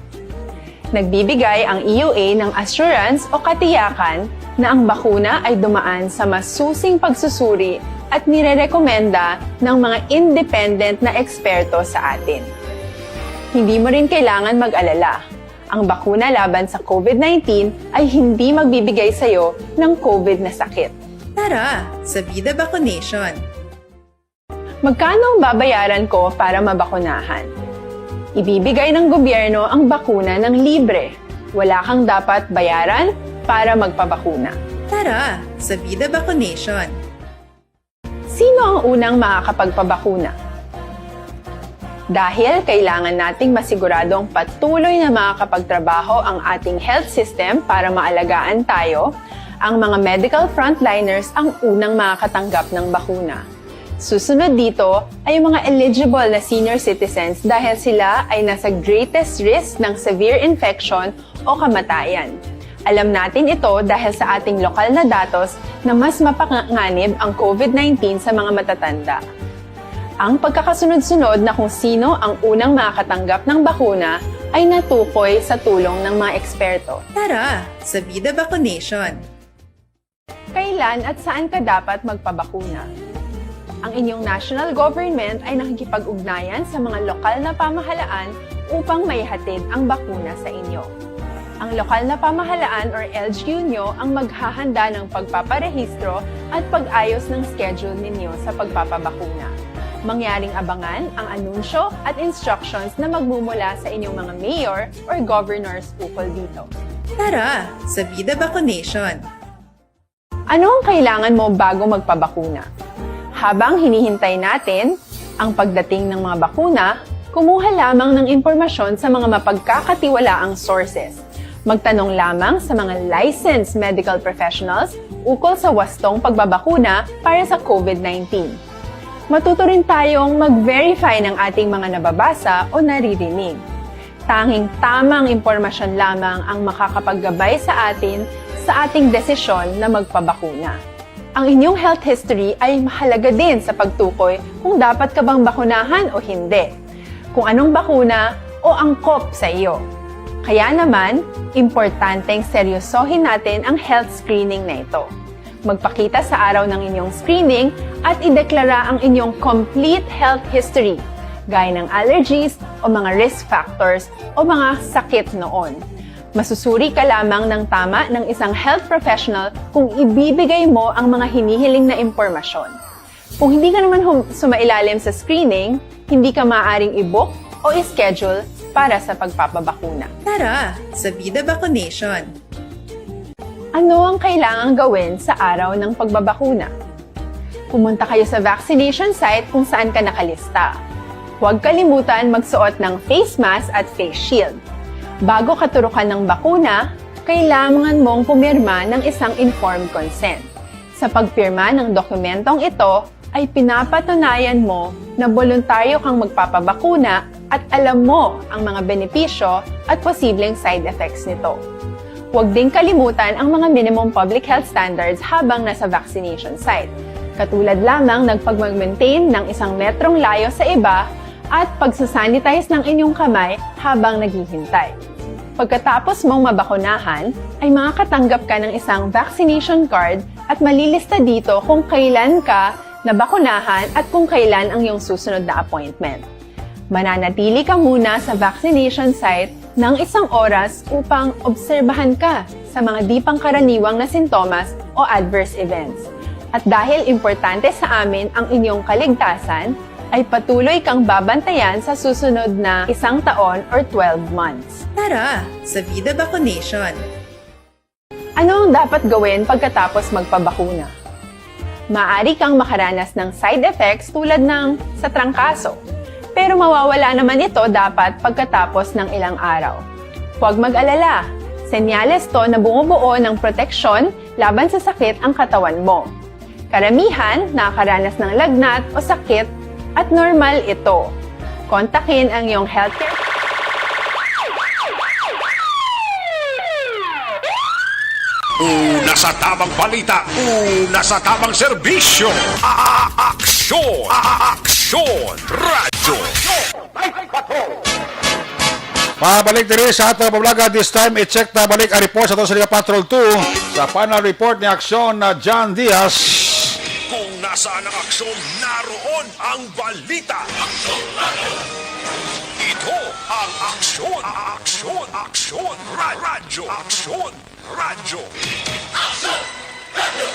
Speaker 20: Nagbibigay ang EUA ng assurance o katiyakan na ang bakuna ay dumaan sa masusing pagsusuri at nirerekomenda ng mga independent na eksperto sa atin. Hindi mo rin kailangan mag-alala. Ang bakuna laban sa COVID-19 ay hindi magbibigay sa iyo ng COVID na sakit. Tara, sa Vida Vaccination! Magkano ang babayaran ko para mabakunahan? Ibibigay ng gobyerno ang bakuna ng libre. Wala kang dapat bayaran para magpabakuna. Tara, sa Vida Vaccination! Sino ang unang makakapagpabakuna? Dahil kailangan nating masiguradong patuloy na makakapagtrabaho ang ating health system para maalagaan tayo, ang mga medical frontliners ang unang makakatanggap ng bakuna. Susunod dito ay yung mga eligible na senior citizens dahil sila ay nasa greatest risk ng severe infection o kamatayan. Alam natin ito dahil sa ating lokal na datos na mas mapanganib ang COVID-19 sa mga matatanda. Ang pagkakasunod-sunod na kung sino ang unang makakatanggap ng bakuna ay natukoy sa tulong ng mga eksperto. Tara, sa Vida Vaccination! Kailan at saan ka dapat magpabakuna? Ang inyong national government ay nakikipag-ugnayan sa mga lokal na pamahalaan upang maihatid ang bakuna sa inyo. Ang lokal na pamahalaan or LGU nyo ang maghahanda ng pagpaparehistro at pag-ayos ng schedule ninyo sa pagpapabakuna. Mangyaring abangan ang anunsyo at instructions na magmumula sa inyong mga mayor or governors ukol dito. Tara, sa Vida Vaccination! Ano ang kailangan mo bago magpabakuna? Habang hinihintay natin ang pagdating ng mga bakuna, kumuha lamang ng impormasyon sa mga mapagkakatiwalaang sources. Magtanong lamang sa mga licensed medical professionals ukol sa wastong pagbabakuna para sa COVID-19. Matuto rin tayong mag-verify ng ating mga nababasa o naririnig. Tanging tamang impormasyon lamang ang makakapaggabay sa atin sa ating desisyon na magpabakuna. Ang inyong health history ay mahalaga din sa pagtukoy kung dapat ka bang bakunahan o hindi. kung anong bakuna o angkop sa iyo. Kaya naman, importanteng seryosohin natin ang health screening na ito. Magpakita sa araw ng inyong screening at ideklara ang inyong complete health history, gaya ng allergies o mga risk factors o mga sakit noon. Masusuri ka lamang ng tama ng isang health professional kung ibibigay mo ang mga hinihiling na impormasyon. Kung hindi ka naman sumailalim sa screening, hindi ka maaaring i-book o i-schedule para sa pagpapabakuna.
Speaker 21: Tara, sa Vida Vaccination!
Speaker 20: Ano ang kailangang gawin sa araw ng pagbabakuna? Pumunta kayo sa vaccination site kung saan ka nakalista. Huwag kalimutan magsuot ng face mask at face shield. Bago ka turukan ng bakuna, kailangan mong pumirma ng isang informed consent. Sa pagpirma ng dokumentong ito, ay pinapatunayan mo na voluntaryo kang magpapabakuna at alam mo ang mga benepisyo at posibleng side effects nito. Huwag din kalimutan ang mga minimum public health standards habang nasa vaccination site. Katulad lamang ng pag-maintain ng 1 metrong layo sa iba at pagsasanitize ng inyong kamay habang naghihintay. Pagkatapos mong mabakunahan, ay makakatanggap ka ng isang vaccination card at malilista dito kung kailan ka nabakunahan at kung kailan ang iyong susunod na appointment. Mananatili ka muna sa vaccination site ng 1 oras upang obserbahan ka sa mga di pangkaraniwang na sintomas o adverse events. At dahil importante sa amin ang inyong kaligtasan, ay patuloy kang babantayan sa susunod na 1 taon or 12 months.
Speaker 21: Tara, sa Vida Vaccination!
Speaker 20: Ano ang dapat gawin pagkatapos magpabakuna? Maaari kang makaranas ng side effects tulad ng sa trangkaso. Pero mawawala naman ito dapat pagkatapos ng ilang araw. Huwag mag-alala. Senyales to na bumubuo ng proteksyon laban sa sakit ang katawan mo. Karamihan nakakaranas ng lagnat o sakit at normal ito. Kontakin ang iyong healthcare.
Speaker 6: Una sa tamang balita, una sa tamang serbisyo. Aksyon! Aksyon! Radyo!
Speaker 3: Pabalik din sa ating pablaga. This time, i-check na balik ang report sa Liga Patrol 2 sa final report ni Aksyon na John Diaz.
Speaker 6: Kung nasaan ang aksyon, naroon ang balita. Aksyon! Ito ang aksyon! Aksyon! Aksyon! Radyo! Aksyon! Radyo! Aksyon! Radyo!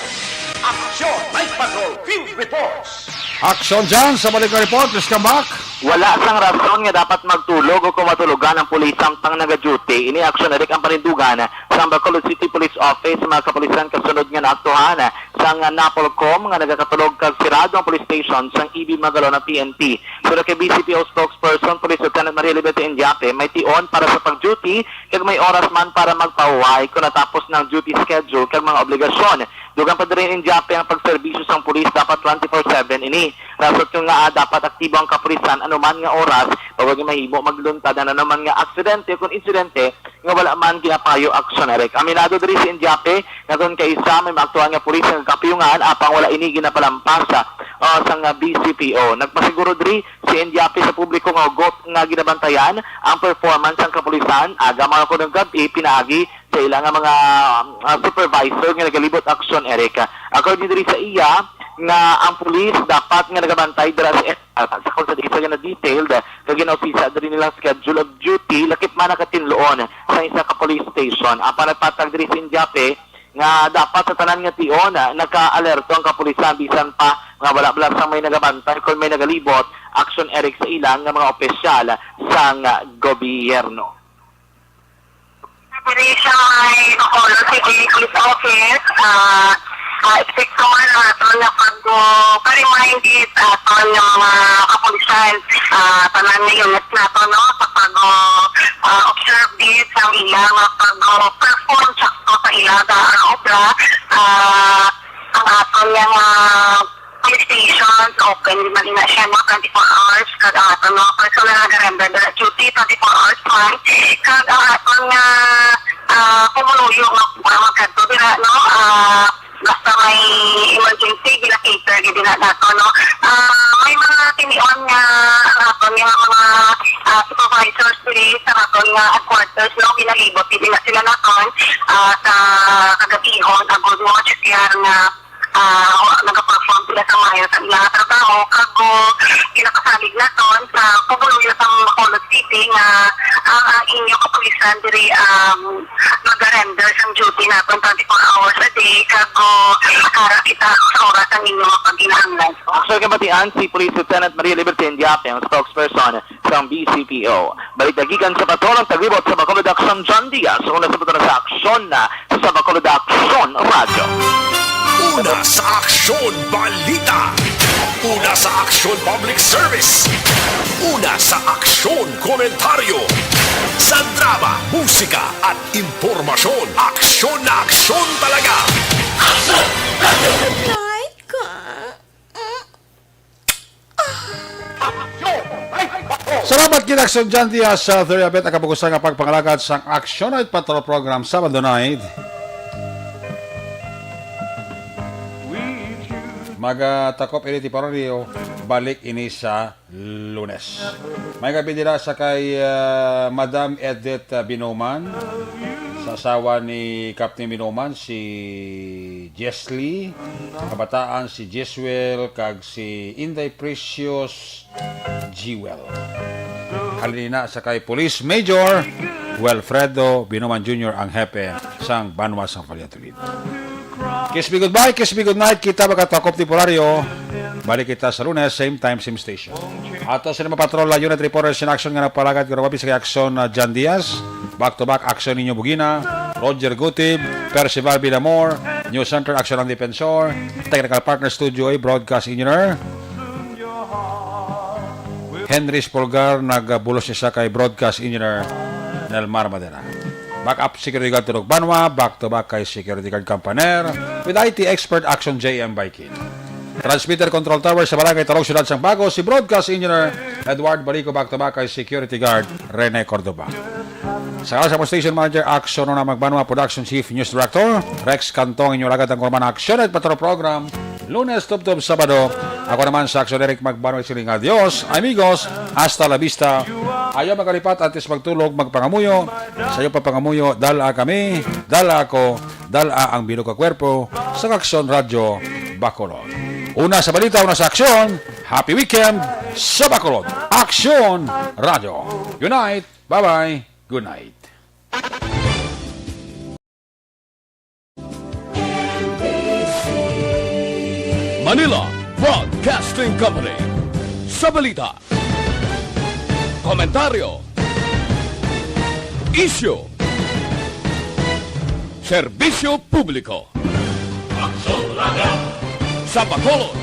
Speaker 6: Aksyon! Night Patrol Field Reports!
Speaker 3: Aksyon dyan sa balik ng report. Let's come back.
Speaker 9: Wala sang rason nga dapat magtulog o kumatulugan ang pulis samtang naga-duty. Ini aksyon na rin ang panindugan sa Bacolod City Police Office mga kapulisan kasunod nga naaktuhan sang Napolcom nga nagakatulog kag sirado ang police station sang EB Magalo ng PNP. Pero kay BCPO spokesperson Police Lieutenant Maria Liberty Indiape may tion para sa pag-duty kag may oras man para magpahuway kung natapos ng duty schedule kag mga obligasyon. Dugang pa rin Indiape ang pagserbisyo sang pulis dapat 24/7 ini. Rasot yung nga dapat aktibo ang kapulisan anuman nga oras pag mahimo magluntad na naman nga aksidente kung insidente nga wala man ginapayo aksyon erek. Aminado diri si Indiape nga doon kay isa may maaktuhan nga pulis nga kapiyungan apang wala ini ginapalampasa sang BCPO. Nagpasiguro diri si Indiape sa publiko nga ugot nga ginabantayan ang performance ng kapulisan aga mga kunong gabi pinaagi sa ilang mga supervisor nga nagalibot aksyon erek. According diri sa iya nga ang pulis dapat nga nagabantay dira sa kung sa isa nga na detailed kag ginausisa diri nilang schedule of duty lakip man nakatinloon sa isa ka police station. Apa nagpatag diri si Indiape nga dapat sa tanan nga tion naka-alerto ang kapulisan bisan pa nga wala sa may nagabantay kung may nagalibot action eric sa ilang nga mga opisyal sang gobyerno.
Speaker 22: Diri sa Bacolod City Police Office, expect ko man aton na pag-remind it aton yung mga kapulisan tanan na unit nato no pag-observe this ang ilang pag-perform sakto sa ilaga ang obra ang aton yung police stations open di man na siya 24 hours kag aton no personal na remember the duty 24 hours man kag aton nga pumuluyo nga magkanto dira no basta may emergency gina-cater gina nato no may mga tinion nga aton nga mga supervisors diri sa aton nga headquarters, no, ginalibot hindi na sila naton sa kagabihon agud mo checkar nga nag-perform sila sa mayo sa ilang trabaho kago kinakasalig naton sa paguluyo sa Bacolod City nga ang inyo kapulisan diri mag-render sa duty naton 24 hours a day kago para kita sa oras ang inyo pag-inahanglan.
Speaker 9: Sir Kabatian, si Police Lieutenant Maria Libertine Diapeng, spokesperson ng BCPO. Balitagikan sa patrolong taglibot sa Bacolod Action John Diaz, una sa patrolong sa aksyon na sa Bacolod Action Radio.
Speaker 6: Una sa Aksyon Balita. Una sa Aksyon Public Service. Una sa Aksyon Komentaryo. Sa drama, musika at impormasyon. Aksyon na aksyon talaga. Aksyon!
Speaker 3: Salamat kita sa John Diaz sa Theriabet ang kapugusan nga pagpangalagad sa Action Night Patrol Program Sabado Night. Magtakop ini ti Parorio, balik ini sa Lunes. May gabi nila sa kay Madam Edith Binoman, sa asawa ni Captain Binoman, si Jesly, kabataan si Jeswell, kag si Inday Precious Jewel. Halina sa kay Police Major Wilfredo Binoman Jr. ang hepe sang Banwa sang Valladolid. Kiss me goodbye, kiss me good night. Kita magkatakop ti Polario. Balik kita sa Lunes, same time, same station. Ato sa naman patrol, unit reporters in action nga napalagad ko nawabi sa action John Diaz. Back-to-back action ninyo Bugina, Roger Gutib, Percival Villamor, New Center Action ng Defensor, Technical Partner Studio A, Broadcast Engineer, Henry Spolgar, nagbulos siya kay Broadcast Engineer Nelmar Madera. Backup Security Guard Turok Banwa, back-to-back kay Security Guard Campaner, with IT Expert Action JM Baikin. Transmitter Control Tower sa Barangay Tarong Syudad Sang Bago, si Broadcast Engineer Edward Barico, back-to-back kay Security Guard Rene Cordoba. Sa Kasama Station Manager Action na Magbanwa, Production Chief News Director Rex Cantong, inyong agad ang kurman Action at Patrol Program, Lunes, Tub-Tub, Sabado. Ako naman sa Action Eric Magbanwa, siling adios, amigos, hasta la vista. Ayaw magkalipat, antes magtulog, magpangamuyo. Sa iyo papangamuyo, dala kami, dala ako, dala ang bilog ka kwerpo sa Action Radio Bacolod. Una sa balita, una sa aksyon. Happy weekend sa Bacolod. Action Radio. Unite. Bye-bye. Good night.
Speaker 11: Manila Broadcasting Company. Sa balita, komentaryo, issue, serbisyo publiko. Sa Bacolod.